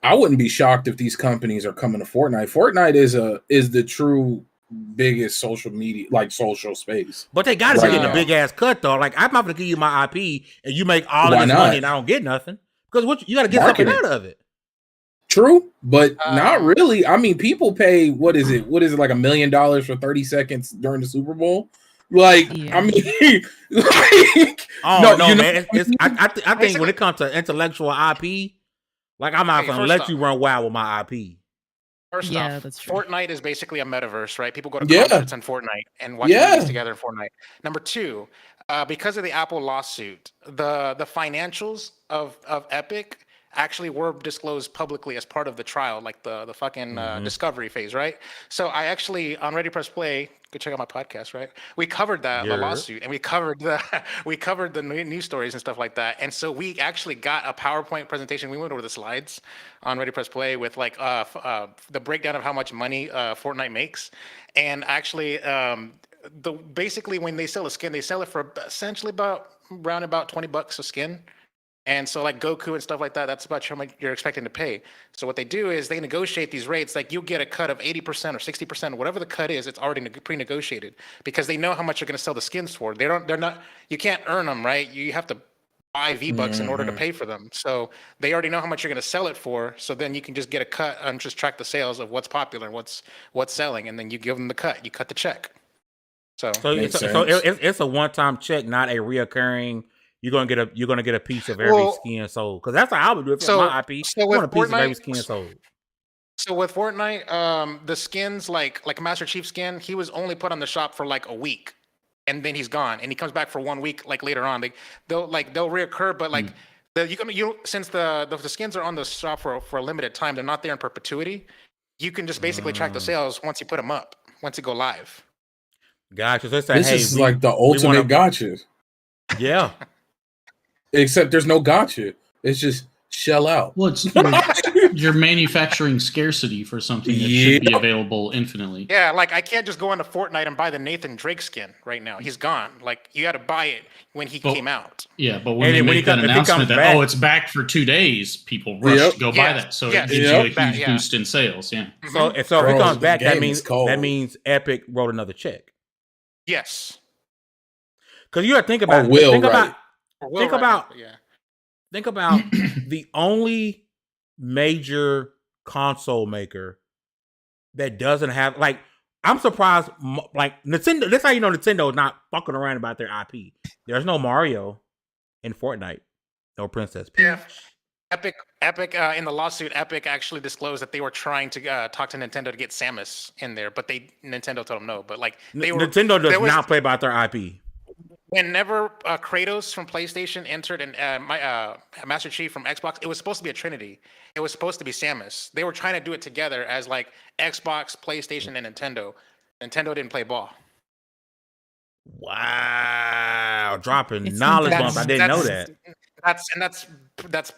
I wouldn't be shocked if these companies are coming to Fortnite. Fortnite is the true biggest social media, like social space. But they got to Right be getting a now. big ass cut though. Like I'm not gonna give you my IP, and you make all of Why this not? money, and I don't get nothing because you got to get Market something it. out of it. True, but not really. I mean, people pay what is it like $1 million for 30 seconds during the Super Bowl? Like, Yeah. I mean, like, Oh no, you know, man! I think when it comes to intellectual IP, like I'm not Hey, gonna first let off- you run wild with my IP. First Yeah, off, that's true. Fortnite is basically a metaverse, right? People go to Yeah. concerts in Fortnite and watch Yeah. movies together in Fortnite. Number two, because of the Apple lawsuit, the financials of Epic actually were disclosed publicly as part of the trial, like the fucking discovery phase, right? So I actually on Ready Press Play, go check out my podcast, right? We covered the Yeah. lawsuit and we covered the news stories and stuff like that. And so we actually got a PowerPoint presentation. We went over the slides on Ready Press Play with like the breakdown of how much money Fortnite makes, and actually basically when they sell a skin, they sell it for essentially around about $20 a skin. And so like Goku and stuff like that, that's about how much you're expecting to pay. So what they do is they negotiate these rates. Like you'll get a cut of 80% or 60%, whatever the cut is, it's already pre-negotiated because they know how much you're going to sell the skins for. You can't earn them, right? You have to buy V-Bucks in order to pay for them. So they already know how much you're going to sell it for. So then you can just get a cut and just track the sales of what's popular and what's selling. And then you give them the cut, you cut the check. So Makes It's a one-time check, not a reoccurring. You're gonna get a piece of every skin sold, because that's how I would do it for my IP. I want a piece of every skin sold. So with Fortnite, the skins like Master Chief skin, he was only put on the shop for like a week, and then he's gone, and he comes back for 1 week like later on. They'll reoccur, but like since the skins are on the shop for a limited time, they're not there in perpetuity. You can just basically track the sales once you put them up, once you go live. Gotcha. So this is like the ultimate gotcha. Yeah. Except there's no gotcha. It's just shell out. Well, you're manufacturing scarcity for something that should be available infinitely. Yeah, like I can't just go into Fortnite and buy the Nathan Drake skin right now. He's gone. Like you got to buy it when he came out. Yeah, but when they make that announcement that it's back for 2 days, people rush to go buy that. So it gives you a huge boost in sales. Yeah. So if it comes back, that means Epic wrote another check. Yes. Because you got to think about Think about the only major console maker that doesn't have, like, I'm surprised, like Nintendo. That's how you know Nintendo is not fucking around about their IP. There's no Mario in Fortnite, no Princess Peach. Yeah. Epic in the lawsuit, Epic actually disclosed that they were trying to talk to Nintendo to get Samus in there, but Nintendo told them no. But like Nintendo does not play about their IP. Whenever Kratos from PlayStation entered and Master Chief from Xbox, it was supposed to be a trinity. It was supposed to be Samus. They were trying to do it together as like Xbox, PlayStation, and Nintendo. Nintendo didn't play ball. Wow, dropping knowledge bombs. I didn't know that. That's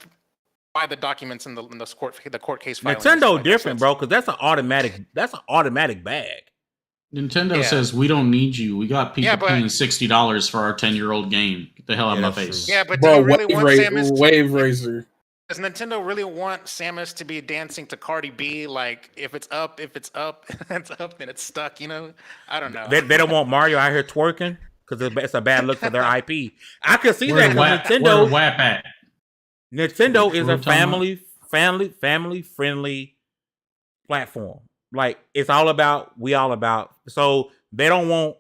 why the documents in the court case filing. Nintendo different, bro, because that's an automatic bag. Nintendo says we don't need you. We got people paying $60 for our 10-year-old game. Get the hell out of my face. Yeah, but do you really want Samus? Wave Racer. Does Nintendo really want Samus to be dancing to Cardi B? Like, if it's up, it's up, then it's stuck. You know, I don't know. They don't want Mario out here twerking because it's a bad look for their IP. I can see that because Nintendo. Where WAP at? Nintendo is a family friendly platform. Like, it's all about, so they don't want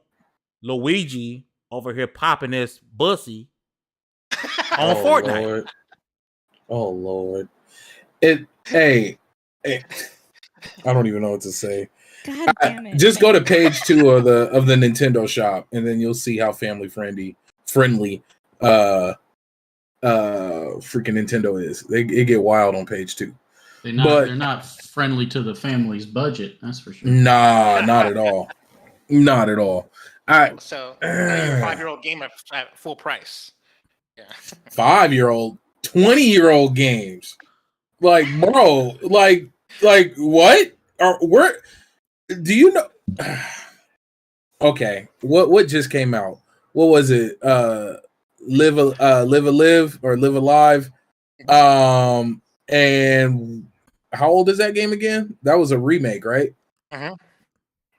Luigi over here popping this bussy on Fortnite. Lord. Oh Lord. I don't even know what to say. God damn it! Just go to page 2 of the Nintendo shop, and then you'll see how family friendly freaking Nintendo is. It get wild on page 2. They're not friendly to the family's budget. That's for sure. Nah, not at all. Not at all. So your 5-year-old game at full price. Yeah. 5-year-old, 20-year-old games. Like, bro, like what? Or where? Do you know? Okay, what just came out? What was it? Live Alive. And how old is that game again? That was a remake, right? Mm-hmm.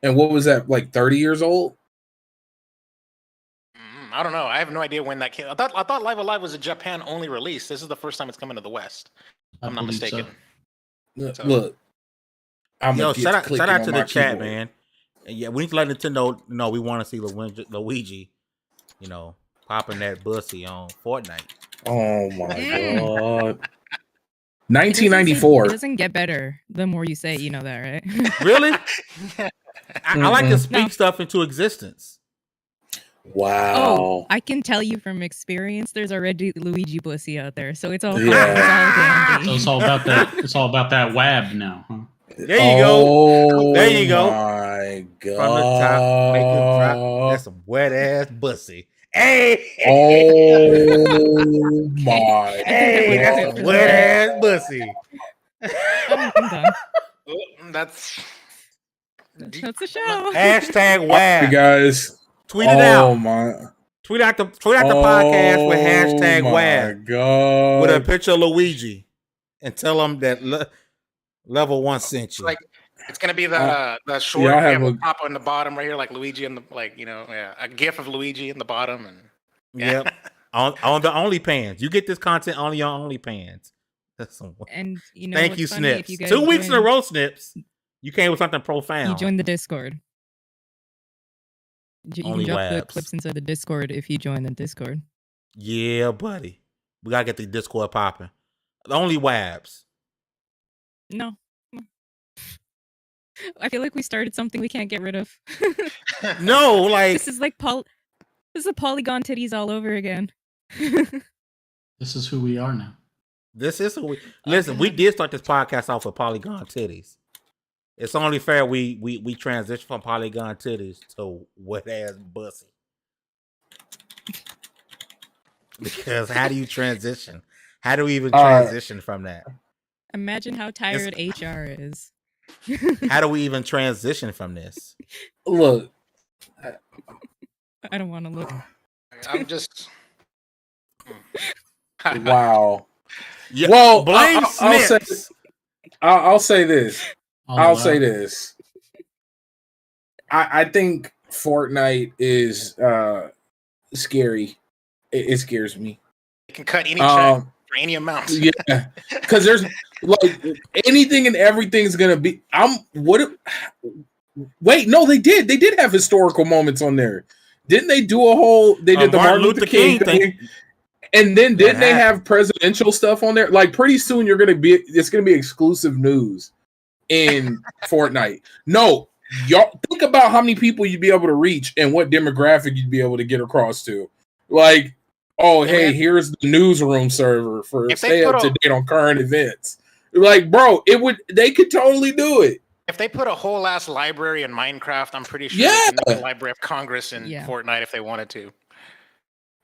And what was that, like 30 years old? I don't know. I have no idea when that came. I thought Live Alive was a Japan only release. This is the first time it's coming to the West. I'm not mistaken. So. Look, shout out to the chat, man. And yeah, we need to let Nintendo know we want to see Luigi, popping that bussy on Fortnite. Oh my god. 1994. It doesn't get better the more you say it, you know that, right? Really? I like to speak stuff into existence. Wow. Oh, I can tell you from experience, there's already Luigi Bussy out there, so it's all yeah. So it's all about that. It's all about that WAB now, huh? There you go. There you go. My God. From the top, make it drop. That's some wet ass bussy. Hey. Oh my. Hey, that's some wet ass bussy. I'm done. That's a show. Hashtag WAB. Hey guys. Tweet it out. Oh my. Tweet out the podcast with hashtag WAB. God. With a picture of Luigi, and tell them that level 1 sent you. Like it's gonna be the short pop on the bottom right here, like Luigi in the a GIF of Luigi in the bottom, and yep, on the OnlyPans. You get this content on your OnlyPans. That's some. And thank you, Snips. 2 weeks in a row, Snips. You came with something profound. You joined the Discord. You can drop the clips inside the Discord if you join the Discord. Yeah, buddy. We gotta get the Discord popping. Only WABs. No. I feel like we started something we can't get rid of. No, like this is like this is a Polygon titties all over again. This is who we are now. This is who we listen. We did start this podcast off with Polygon titties. It's only fair we transition from Polygon titties to wet ass bussy. Because how do you transition? How do we even transition from that? Imagine how tired HR is. How do we even transition from this? Look. I don't want to look. I'm just wow. Yeah, well, blame I'll say this. I'll say this. I think Fortnite is scary. It scares me. You can cut any check for any amount. Yeah, because there's like anything and everything's gonna be. Wait, no, they did have historical moments on there. Didn't they do a whole? They did the Martin Luther King thing. And then didn't they have presidential stuff on there? Like pretty soon it's gonna be exclusive news in Fortnite. No, y'all think about how many people you'd be able to reach and what demographic you'd be able to get across to. Like, here's the newsroom server for stay up to date on current events. Like, bro, they could totally do it. If they put a whole ass library in Minecraft, I'm pretty sure they can make a Library of Congress in Fortnite if they wanted to.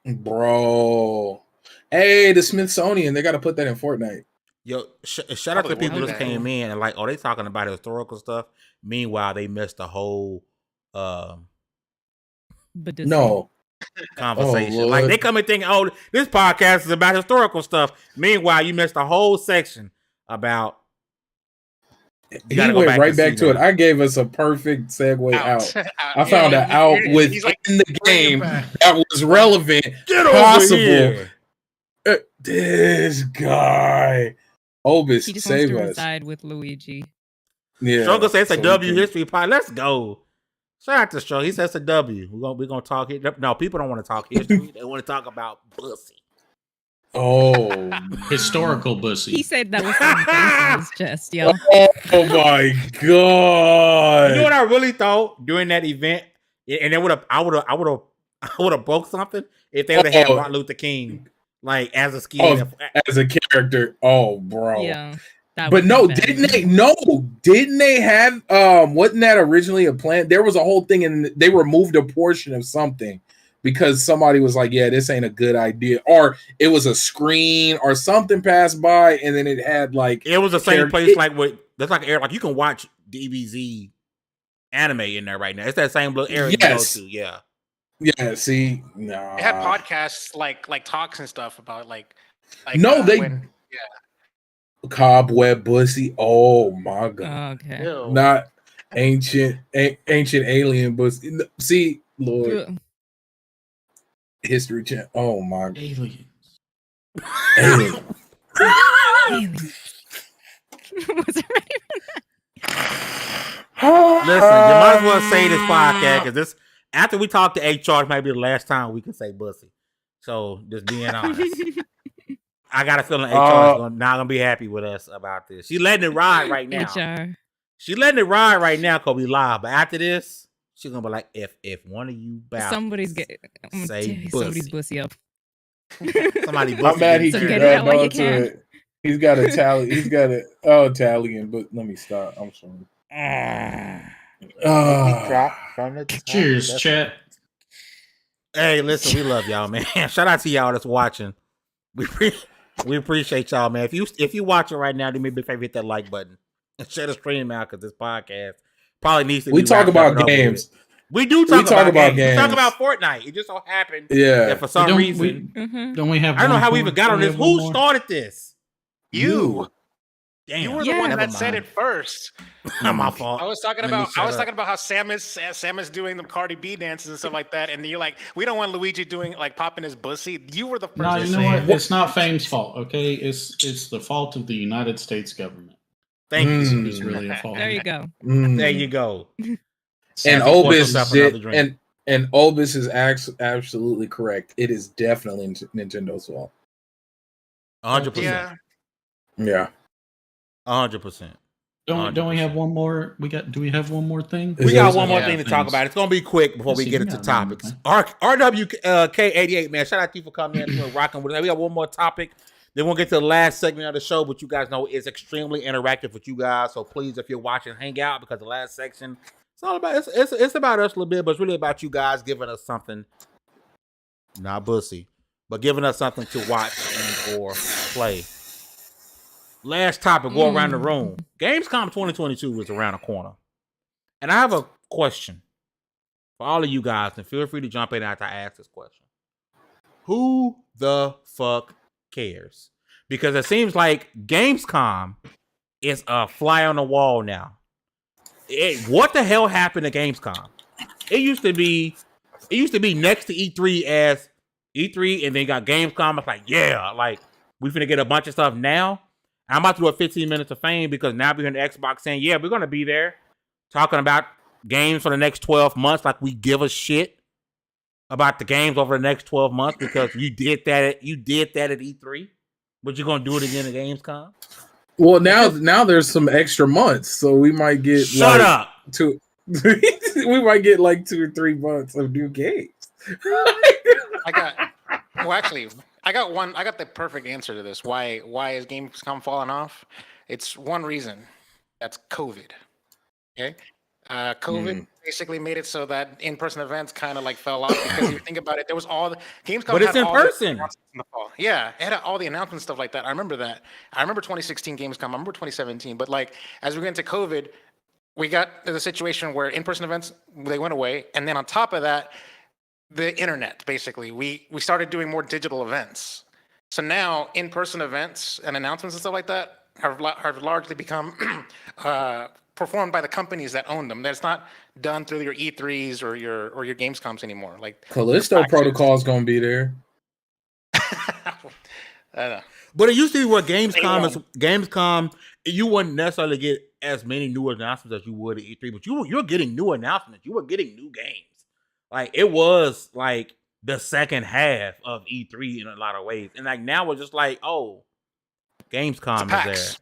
Bro, hey, the Smithsonian, they got to put that in Fortnite. Yo, shout out to people that came in and like, they talking about historical stuff. Meanwhile, they missed the whole conversation. Like they come and think, this podcast is about historical stuff. Meanwhile, you missed the whole section about. He went right back to it. I gave us a perfect segue out. I found an out within the game that was relevant, possible. This guy, Obis, he just save wants to us. Reside with Luigi. Yeah, Struggle says it's a W history pod. Let's go. Shout out to Struggle. He says it's a W. We're gonna talk it. No, people don't want to talk history. They want to talk about pussy. Oh, Historical bussy. He said that was the base on his chest, yo. oh my god! You know what I really thought during that event, and I would have broke something if they would have had Martin Luther King like as a skin. As a character. Oh, bro. Yeah. But no, didn't they have wasn't that originally a plan? There was a whole thing and they removed a portion of something because somebody was like, yeah, this ain't a good idea. Or it was a screen or something passed by and then it had like it was the same place like with that's like air like you can watch DBZ anime in there right now. It's that same little area you go to, yeah. Yeah, see, no. They had podcasts like talks and stuff about like no, Cobweb Bussy. Oh my god. Okay. Not ancient alien bussy. See, Lord. History Channel. Oh my god. Aliens. Aliens. Was it ready for that? Listen, you might as well say this podcast because this after we talk to HR, it might be the last time we can say bussy. So just being honest. I got a feeling HR is not gonna be happy with us about this. She's letting it ride right now. HR. She's letting it ride right now because we live. But after this, she's gonna be like, if one of you somebody's bussy up. Somebody bussy. I'm mad he so can get it grab out while you onto can. it. He's got Italian, but let me stop. I'm sorry. Cheers, chat. Hey, listen, we love y'all, man. Shout out to y'all that's watching. We appreciate y'all, man. If you watching right now, do me a big favor, hit that like button and share the stream out because this podcast probably needs to be. We talk about games. We do talk about games. We talk about Fortnite. It just so happened that for some reason. Don't we have? I don't know how we even got on this. Who started this? You. Damn. You were the one that said it first. Not my fault. I was talking about how Samus doing the Cardi B dances and stuff like that, and you're like, we don't want Luigi doing like popping his bussy. You were the first. No, you know what? It's not Fame's fault. Okay, it's the fault of the United States government. Thank you. It's really a fault. There you go. There you go. And Obis is absolutely correct. It is definitely Nintendo's fault. 100%. Yeah. 100%. Don't we have one more? Do we have one more thing? We got one more thing to talk about. It's gonna be quick before we get into topics. RWK88, man. Shout out to you for coming in and rocking with us. We got one more topic. Then we'll get to the last segment of the show, but you guys know it's extremely interactive with you guys. So please, if you're watching, hang out because the last section it's all about it's about us a little bit, but it's really about you guys giving us something, not bussy, but giving us something to watch and or play. Last topic, go around the room. Gamescom 2022 is around the corner. And I have a question for all of you guys, and feel free to jump in after I ask this question. Who the fuck cares? Because it seems like Gamescom is a fly on the wall now. What the hell happened to Gamescom? It used to be next to E3 as E3, and then got Gamescom. It's like, yeah, like we finna get a bunch of stuff now. I'm about to do a 15 minutes of fame because now we're in the Xbox saying, yeah, we're going to be there talking about games for the next 12 months. Like we give a shit about the games over the next 12 months because you did that at E3, but you're going to do it again at Gamescom. Well, now there's some extra months, so we might get we might get like 2 or 3 months of new games. I got the perfect answer to this. Why is Gamescom falling off? It's one reason. That's COVID. Okay? COVID basically made it so that in-person events kind of like fell off because you think about it, there was all the Gamescom. But it's in person. Yeah, it had all the announcements, stuff like that. I remember that. I remember 2016 Gamescom. I remember 2017. But like as we went into COVID, we got the situation where in-person events they went away, and then on top of that, the internet, basically. We started doing more digital events. So now in-person events and announcements and stuff like that have largely become performed by the companies that own them. That's not done through your E3s or your Gamescoms anymore. Like Callisto Protocol is going to be there. I don't know. But it used to be where Gamescom, you wouldn't necessarily get as many new announcements as you would at E3, but you're getting new announcements. You were getting new games. Like it was like the second half of E3 in a lot of ways. And like now we're just like, oh, Gamescom is there.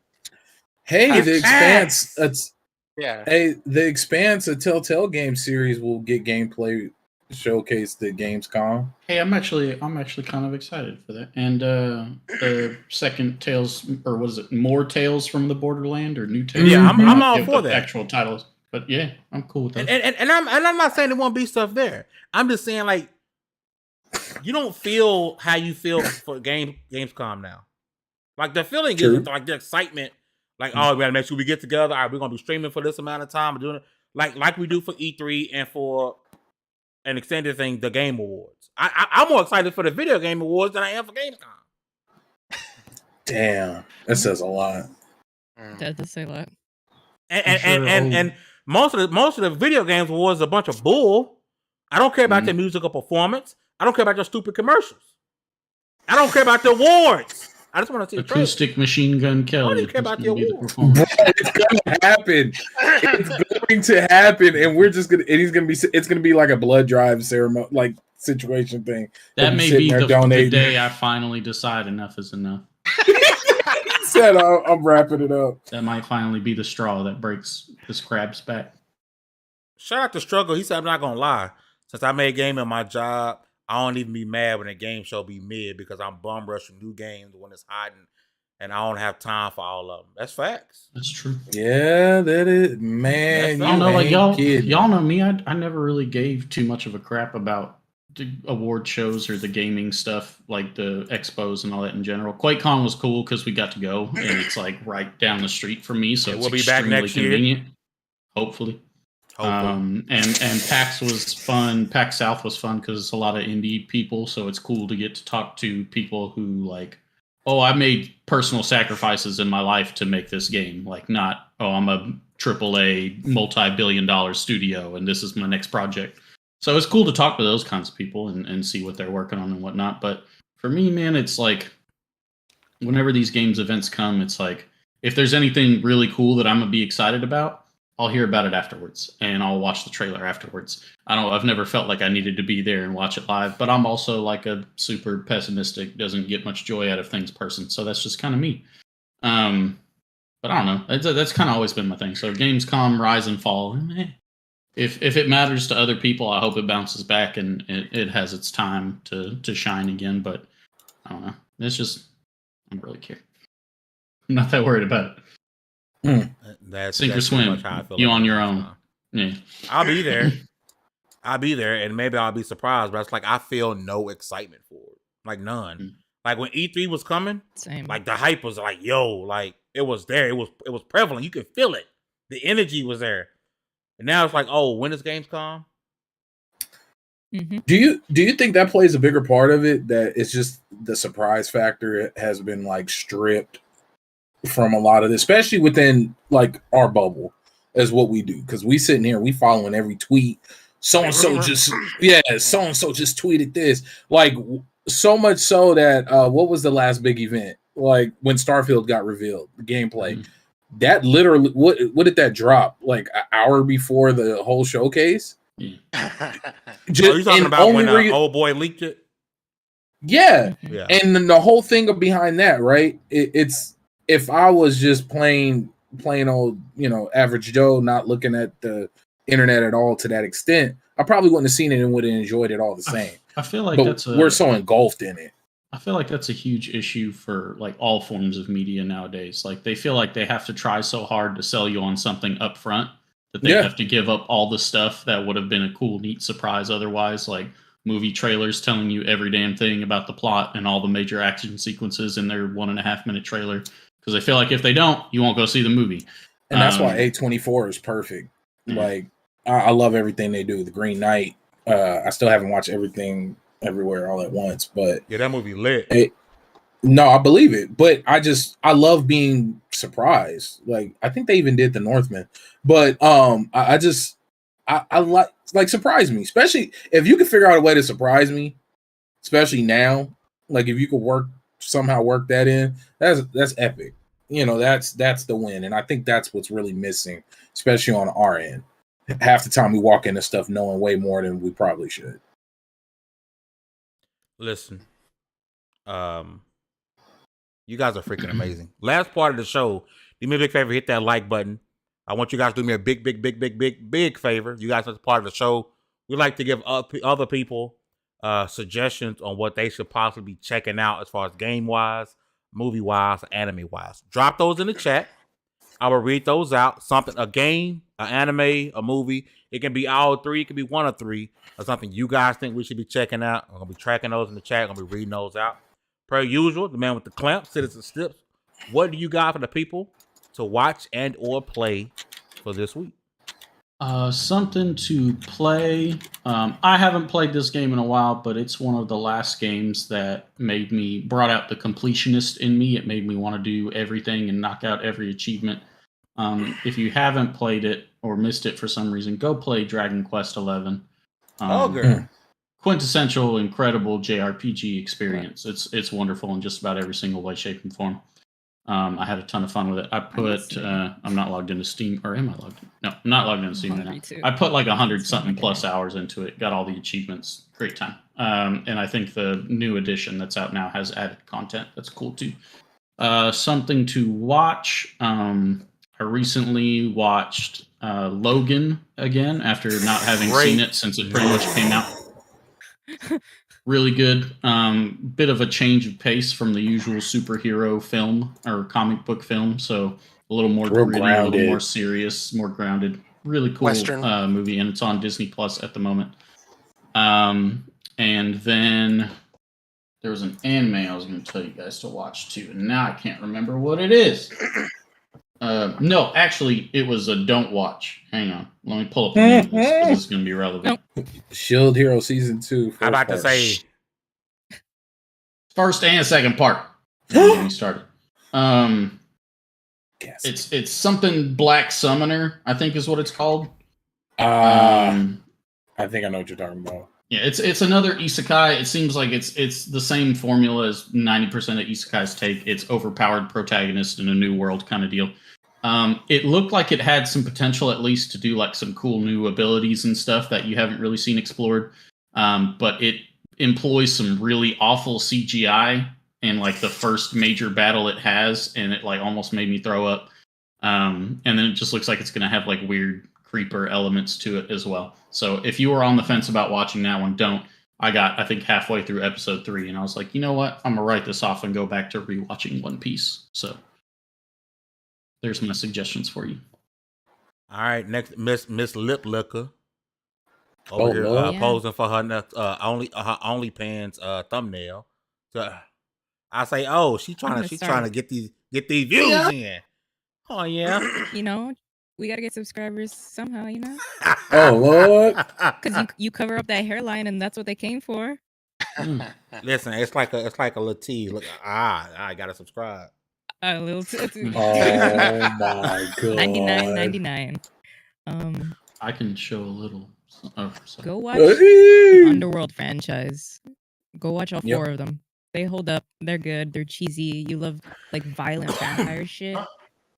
Hey, the PAX. Expanse. Yeah. Hey, the Expanse, a Telltale game series, will get gameplay showcased at Gamescom. Hey, I'm actually kind of excited for that. And the second Tales, or was it more Tales from the Borderland or New Tales? Yeah, Mhm. I'm all for that. Actual titles, but yeah, I'm cool with that. And I'm not saying there won't be stuff there. I'm just saying like you don't feel how you feel for Gamescom now. Like the feeling is like the excitement. Like, oh, we gotta make sure we get together. All right, we're gonna be streaming for this amount of time. Doing it like we do for E3 and for an extended thing, the Game Awards. I'm more excited for the Video Game Awards than I am for Gamescom. Damn, that says a lot. That does say a lot. And most of the Video Games Awards is a bunch of bull. I don't care about their musical performance. I don't care about your stupid commercials. I don't care about the awards. I just want to see Acoustic Machine Gun Kelly. I don't care about the awards. It's gonna happen. It's going to happen, and we're just gonna. And he's gonna be. It's gonna be like a blood drive ceremony, like situation thing. That may be the day I finally decide enough is enough. He said, "I'm wrapping it up." That might finally be the straw that breaks this crab's back. Shout out to Struggle. He said, "I'm not gonna lie. Since I made gaming my job, I don't even be mad when a game show be mid because I'm bum rushing new games when it's hiding, and I don't have time for all of them." That's facts. That's true. Yeah, that is, man. I don't know, like y'all know me. I never really gave too much of a crap about the award shows or the gaming stuff, like the expos and all that in general. QuakeCon was cool because we got to go, and it's like right down the street from me, so it's we'll be back next convenient. Year. Hopefully. And PAX was fun. PAX South was fun because it's a lot of indie people, so it's cool to get to talk to people who like, oh, I made personal sacrifices in my life to make this game. Like, not, oh, I'm a AAA multi-billion-dollar studio and this is my next project. So it's cool to talk to those kinds of people and see what they're working on and whatnot. But for me, man, it's like whenever these games events come, it's like if there's anything really cool that I'm gonna be excited about, I'll hear about it afterwards and I'll watch the trailer afterwards. I've never felt like I needed to be there and watch it live, but I'm also like a super pessimistic, doesn't get much joy out of things person. So that's just kind of me. But I don't know. That's kind of always been my thing. So Gamescom, rise and fall. If it matters to other people, I hope it bounces back and it has its time to shine again. But I don't know. It's just, I don't really care. I'm not that worried about it. Sink or swim. You on your own. Yeah. I'll be there. And maybe I'll be surprised, but it's like I feel no excitement for it. Like none. Like when E3 was coming, same. Like the hype was like, yo, like it was there. It was prevalent. You could feel it. The energy was there. And now it's like, oh, when is Gamescom? Mm-hmm. Do you think that plays a bigger part of it? That it's just the surprise factor has been like stripped from a lot of this, especially within like our bubble, as what we do, because we sitting here, we following every tweet. So and so just tweeted this, like so much so that what was the last big event? Like when Starfield got revealed, the gameplay. That literally, what did that drop? Like an hour before the whole showcase? Are you talking about when old boy leaked it? Yeah. And then the whole thing behind that, right? It's if I was just plain old, average Joe, not looking at the internet at all to that extent, I probably wouldn't have seen it and would have enjoyed it all the same. I feel like we're so engulfed in it. I feel like that's a huge issue for like all forms of media nowadays. Like they feel like they have to try so hard to sell you on something up front that they have to give up all the stuff that would have been a cool, neat surprise otherwise, like movie trailers telling you every damn thing about the plot and all the major action sequences in their 1.5 minute trailer. Because they feel like if they don't, you won't go see the movie. And that's why A24 is perfect. Like I love everything they do. The Green Knight. I still haven't watched everything everywhere all at once, but yeah, that movie lit. No, I believe it, but I love being surprised. Like I think they even did The Northman, but I like surprise me, especially if you can figure out a way to surprise me, especially now. Like if you could somehow work that in, that's epic. That's the win, and I think that's what's really missing, especially on our end. Half the time we walk into stuff knowing way more than we probably should. Listen, you guys are freaking amazing. Last part of the show, do me a big favor, hit that like button. I want you guys to do me a big favor. You guys are part of the show. We like to give other people suggestions on what they should possibly be checking out as far as game-wise, movie-wise, anime-wise. Drop those in the chat. I will read those out. Something, a game, an anime, a movie. It can be all three. It can be one of three. Or something you guys think we should be checking out. I'm going to be tracking those in the chat. I'm going to be reading those out. Per usual, the man with the clamp, Citizen Stips. What do you got for the people to watch and or play for this week? Something to play. I haven't played this game in a while, but it's one of the last games that brought out the completionist in me. It made me want to do everything and knock out every achievement. If you haven't played it or missed it for some reason, go play Dragon Quest XI. Quintessential, incredible JRPG experience. It's wonderful in just about every single way, shape, and form. I had a ton of fun with it. I'm not logged into Steam, or am I logged in? No, I'm not logged into Steam right now. I put like 100-something plus hours into it. Got all the achievements. Great time. And I think the new edition that's out now has added content. That's cool too. Something to watch. I recently watched Logan again after not having seen it since it pretty much came out. Really good. Bit of a change of pace from the usual superhero film or comic book film. So a little more gritty, a little more serious, more grounded. Really cool movie, and it's on Disney Plus at the moment. And then there was an anime I was going to tell you guys to watch too, and now I can't remember what it is. No, actually, it was a don't watch. Hang on. Let me pull up the name of this because it's going to be relevant. Shield Hero Season 2. I'm about to say. First and second part. When we started. It's something Black Summoner, I think is what it's called. I think I know what you're talking about. Yeah, it's another isekai. It seems like it's the same formula as 90% of isekais take. It's overpowered protagonist in a new world kind of deal. It looked like it had some potential at least to do like some cool new abilities and stuff that you haven't really seen explored. But it employs some really awful CGI in like the first major battle it has, and it like almost made me throw up. And then it just looks like it's going to have like weird creeper elements to it as well. So if you were on the fence about watching that one, don't. I think halfway through episode 3, and I was like, you know what? I'm gonna write this off and go back to rewatching One Piece. So there's my suggestions for you. All right, next Miss Lip Licker over here posing for her OnlyPans thumbnail. So I say, oh, she's trying to get these views in. Oh yeah, you know. We gotta get subscribers somehow, you know. Oh Lord! Because you cover up that hairline, and that's what they came for. Listen, it's like a little T. Look, I gotta subscribe. A little T. Oh my God! $99.99. I can show a little. Go watch the Underworld franchise. Go watch all 4 of them. They hold up. They're good. They're cheesy. You love like violent vampire shit.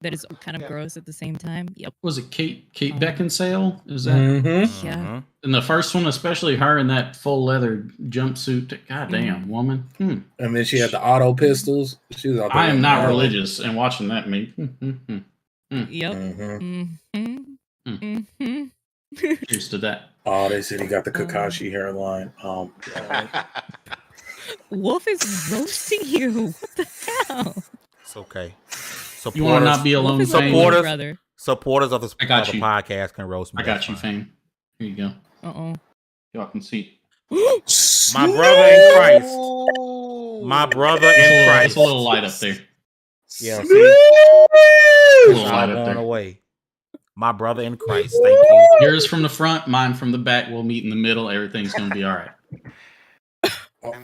That is kind of gross at the same time. Yep. Was it Kate Beckinsale? Is that? Mm-hmm. Yeah. In the first one, especially her in that full leather jumpsuit. Goddamn, woman. And then she had the auto pistols. She was. I am not religious, and watching that made. Yep. Cheers to that. Oh, they said he got the Kakashi hairline. Oh, God. Wolf is roasting you. What the hell? It's okay. You want to not be alone, supporters of the podcast can roast me. I got you, Fame. Here you go. Y'all can see. My brother in Christ. My brother in Christ. It's a little light up there. Yeah, see? A little light up there. Away. My brother in Christ. Thank you. Yours from the front, mine from the back. We'll meet in the middle. Everything's going to be all right.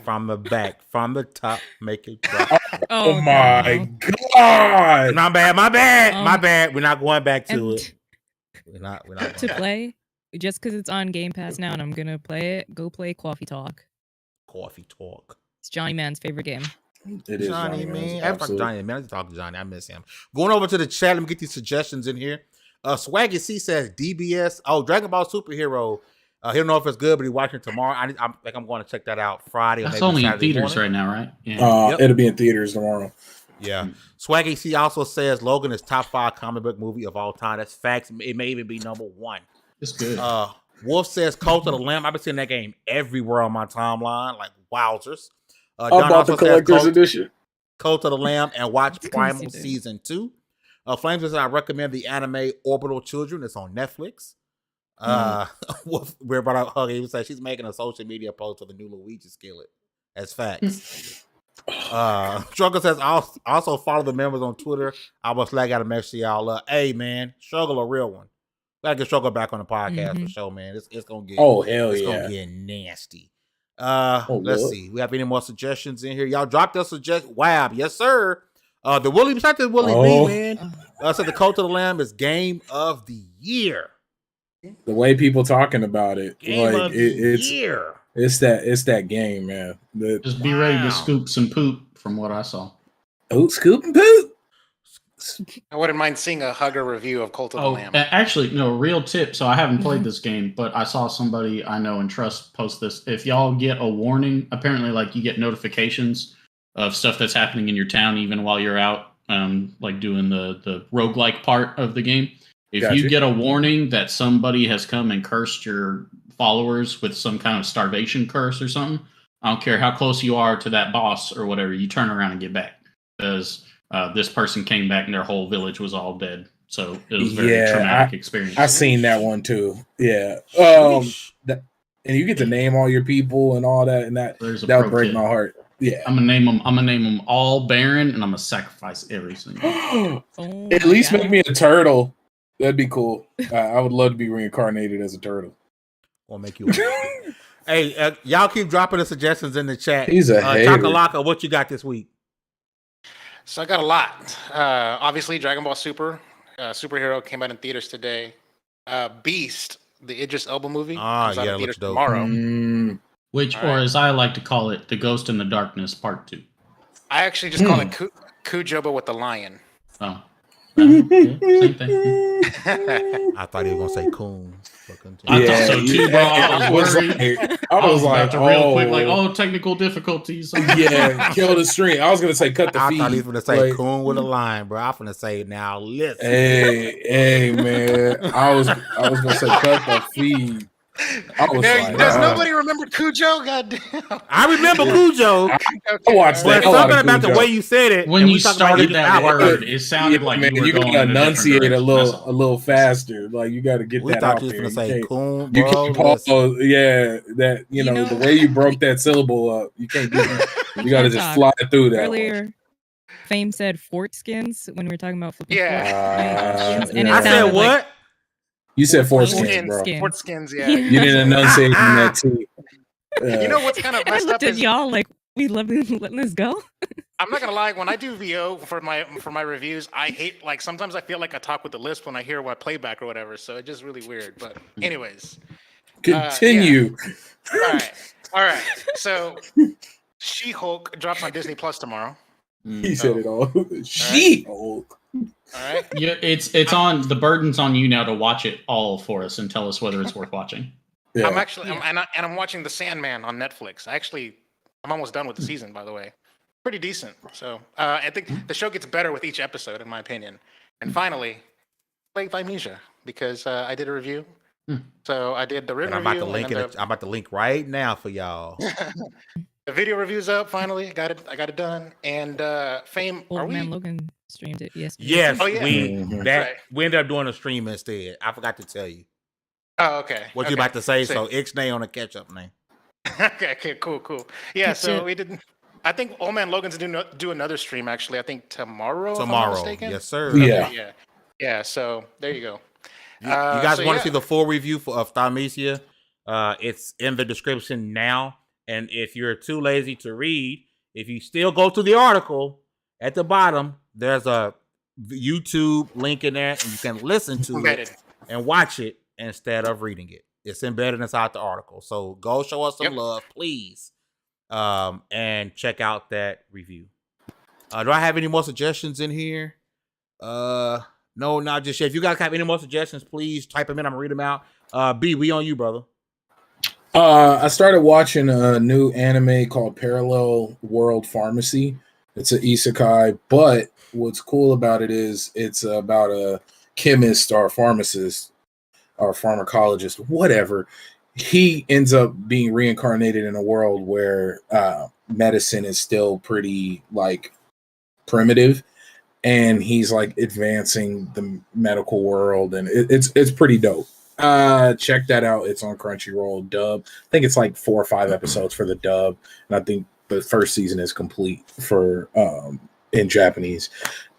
From the back, from the top, make it drop. Oh my God! My bad. We're not going back to it. We're not to play just because it's on Game Pass now, and I'm gonna play it. Go play Coffee Talk. Coffee Talk. It's Johnny Man's favorite game. It is Johnny Man. I fuck Johnny Man. I just talk to Johnny. I miss him. Going over to the chat. Let me get these suggestions in here. Swaggy C says DBS. Oh, Dragon Ball Superhero He don't know if it's good, but he's watching it tomorrow. I think I'm going to check that out Friday. That's or maybe only in Saturday theaters morning. right now, right? Yeah. It'll be in theaters tomorrow. Yeah. Swaggy C also says Logan is top 5 comic book movie of all time. That's facts. It may even be number 1. It's good. Wolf says Cult of the Lamb. I've been seeing that game everywhere on my timeline, like wowzers. I bought the collector's edition. Cult of the Lamb and watch Of course Primal you did. Season 2. Flames says I recommend the anime Orbital Children. It's on Netflix. Wolf, we're about to hug. He said she's making a social media post of the new Luigi skillet. That's facts. Struggle says also follow the members on Twitter. I was like, gotta make sure y'all up. Hey man, Struggle a real one. Gotta get Struggle back on the podcast for sure, man. It's gonna get hell it's yeah. gonna get nasty. Let's see. We have any more suggestions in here? Y'all dropped a suggestion. Wow, yes, sir. The Willie, shout out to Willie B, man. Said the Cult of the Lamb is game of the year. The way people talking about it, Game like of the it's year. it's that game, man. Just be ready to scoop some poop from what I saw. Scoop and poop. I wouldn't mind seeing a hugger review of Cult of the Lamb. Actually, no, real tip. So I haven't played this game, but I saw somebody I know and trust post this. If y'all get a warning, apparently like you get notifications of stuff that's happening in your town even while you're out like doing the roguelike part of the game. If you get a warning that somebody has come and cursed your followers with some kind of starvation curse or something, I don't care how close you are to that boss or whatever, you turn around and get back. Because this person came back and their whole village was all dead. So it was a very traumatic experience. I've seen that one too. Yeah. And you get to name all your people and all that, and that would break my heart. Yeah. I'm gonna name them all Baron, and I'm gonna sacrifice every single one. At least make me a turtle. That'd be cool. I would love to be reincarnated as a turtle. We'll make you. Hey, y'all keep dropping the suggestions in the chat. He's a hater. Chakalaka, what you got this week? So I got a lot. Obviously, Dragon Ball Super Superhero came out in theaters today. Beast, the Idris Elba movie, comes out in theaters tomorrow. Which, or as I like to call it, The Ghost in the Darkness Part 2. I actually just call it Cujo, but with the lion. Oh. Same thing. I thought he was gonna say coon. I thought so too, bro. I was worried. I was like, real quick, like, technical difficulties. Yeah, kill the stream. I was gonna say cut the feed. I thought he was gonna say coon with a line, bro. I was gonna say now listen. Hey, man. I was gonna say cut the feed. Does nobody remember Cujo? Goddamn. I remember Cujo. I watched that. Something about the way you said it. When you started that word, it sounded like man, you gotta enunciate a little faster. Like you gotta get that out there. You say coon, you bro. can't pause. Yeah, that you know the way you broke that syllable up. You can't do that. You gotta just fly through that. Earlier, Fame said Fort skins when we were talking about I said what? You said foreskins, bro. Foreskins, yeah. You didn't enunciate in that too. You know what's kind of messed up is y'all like we letting this go. I'm not gonna lie. When I do VO for my reviews, I hate sometimes I feel like I talk with the lisp when I hear my playback or whatever. So it's just really weird. But anyways, continue. All right. So She-Hulk drops on Disney Plus tomorrow. He said it all. She-Hulk. All right. Yeah, it's on. The burden's on you now to watch it all for us and tell us whether it's worth watching. Yeah. I'm watching The Sandman on Netflix. I'm almost done with the season, by the way. Pretty decent. So I think the show gets better with each episode, in my opinion. And finally, play Amnesia because I did a review. So I did the written review. I'm about to link right now for y'all. The video review's up. Finally, I got it done. And Fame. Old Man Logan streamed it yesterday. Yes, oh, yeah. we ended up doing a stream instead. I forgot to tell you. Oh, okay. What you about to say? So Ixnay on a catch up name. Okay, cool. Yeah, so we didn't. I think Old Man Logan's do another stream actually. I think tomorrow. If I'm not mistaken. Yes, sir. Yeah. So there you go. You guys want to see the full review of Thamisia? It's in the description now. And if you're too lazy to read, if you still go to the article at the bottom, there's a YouTube link in there, and you can listen to it and watch it instead of reading it. It's embedded inside the article. So go show us some love, please, and check out that review. Do I have any more suggestions in here? No, not just yet. If you guys have any more suggestions, please type them in. I'm going to read them out. B, we on you, brother. I started watching a new anime called Parallel World Pharmacy. It's an isekai, but what's cool about it is it's about a chemist or a pharmacist or pharmacologist, whatever. He ends up being reincarnated in a world where medicine is still pretty like primitive, and he's like advancing the medical world, and it's pretty dope. Check that out. It's on Crunchyroll dub. I think it's like 4 or 5 episodes for the dub, and I think the first season is complete for in Japanese.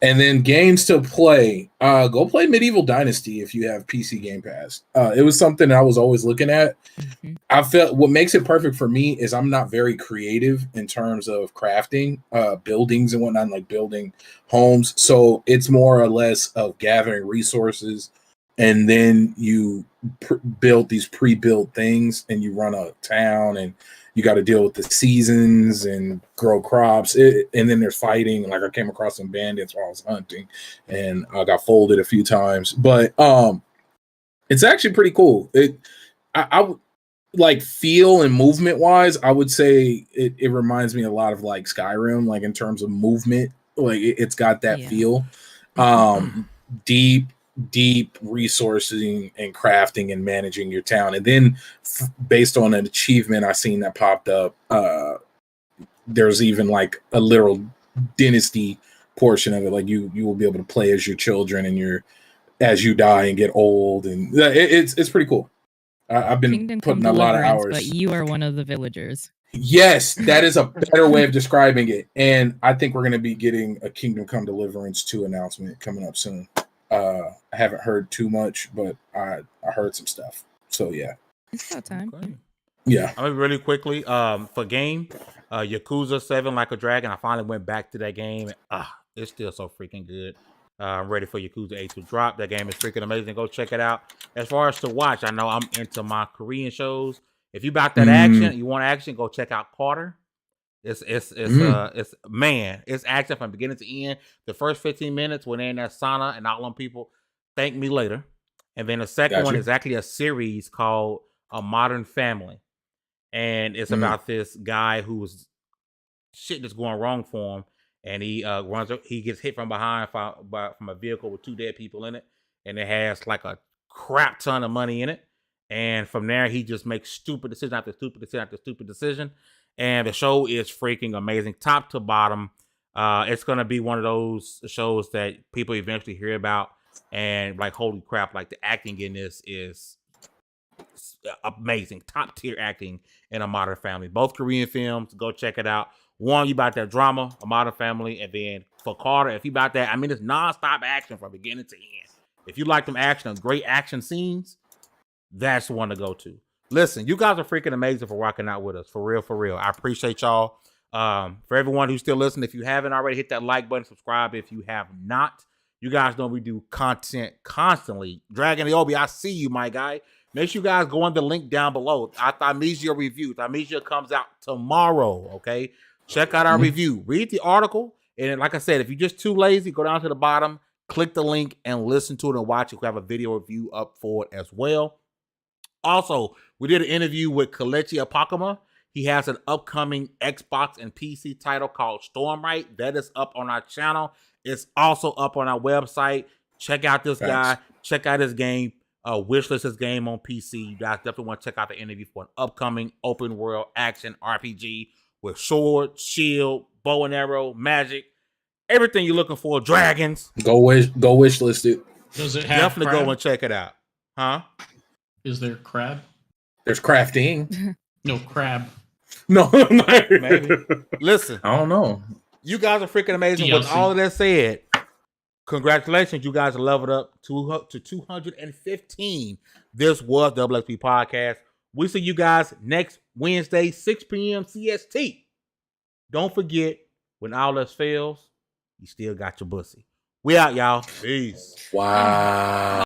And then games to play. Go play Medieval Dynasty if you have PC Game Pass. It was something I was always looking at. Mhm. I felt what makes it perfect for me is I'm not very creative in terms of crafting buildings and whatnot, like building homes. So it's more or less of gathering resources, and then you build these pre-built things, and you run a town, and you got to deal with the seasons and grow crops. And then there's fighting. Like I came across some bandits while I was hunting, and I got folded a few times. But it's actually pretty cool. I would like feel and movement wise. I would say it reminds me a lot of like Skyrim, like in terms of movement. Like it's got that Yeah. feel. Deep resourcing and crafting and managing your town, and then based on an achievement I seen that popped up, there's even like a literal dynasty portion of it. Like you will be able to play as your children and as you die and get old, and it's pretty cool. I've been Kingdom Come putting a lot of Deliverance, hours. but you are one of the villagers. Yes, that is a better way of describing it. And I think we're going to be getting a Kingdom Come Deliverance 2 announcement coming up soon. I haven't heard too much, but I heard some stuff. So yeah. It's about time. Okay. Yeah. I mean, really quickly, for game, Yakuza 7 Like a Dragon. I finally went back to that game. It's still so freaking good. I'm ready for Yakuza 8 to drop. That game is freaking amazing. Go check it out. As far as to watch, I know I'm into my Korean shows. If you about that action, you want action, go check out Carter. It's action from beginning to end. The first 15 minutes when they're in that sauna and all them people thank me later. And then the second one is actually a series called A Modern Family. And it's about this guy who's shit that's going wrong for him. And he gets hit from behind from a vehicle with 2 dead people in it. And it has like a crap ton of money in it. And from there, he just makes stupid decision after stupid decision after stupid decision. And the show is freaking amazing, top to bottom. It's going to be one of those shows that people eventually hear about. And like, holy crap, like the acting in this is amazing. Top tier acting in A Modern Family. Both Korean films. Go check it out. One, you about that drama, A Modern Family. And then for Carter, if you about that, I mean, it's nonstop action from beginning to end. If you like them action, great action scenes, that's the one to go to. Listen, you guys are freaking amazing for rocking out with us. For real, for real. I appreciate y'all. For everyone who's still listening, if you haven't already, hit that like button, subscribe if you have not. You guys know we do content constantly. Dragon the Obi, I see you, my guy. Make sure you guys go on the link down below. Thymesia review. Thymesia comes out tomorrow, okay? Check out our review. Read the article. And like I said, if you're just too lazy, go down to the bottom, click the link, and listen to it and watch it. We have a video review up for it as well. Also, we did an interview with Kelechi Apakama. He has an upcoming Xbox and PC title called Stormlight. That is up on our channel. It's also up on our website. Check out this guy. Check out his game. Wishlist his game on PC. You guys definitely want to check out the interview for an upcoming open world action RPG with sword, shield, bow and arrow, magic, everything you're looking for. Dragons. Go wishlist it. Does it have Definitely crab? go and check it out. Huh? Is there crab? There's crafting. No crab. No, Maybe. Listen, I don't know. you guys are freaking amazing. DLC. With all of that said, congratulations, you guys are leveled up to 215. This was XP Podcast. We see you guys next Wednesday, 6 p.m. CST. Don't forget, when all else fails, you still got your bussy. We out, y'all. Peace. Wow.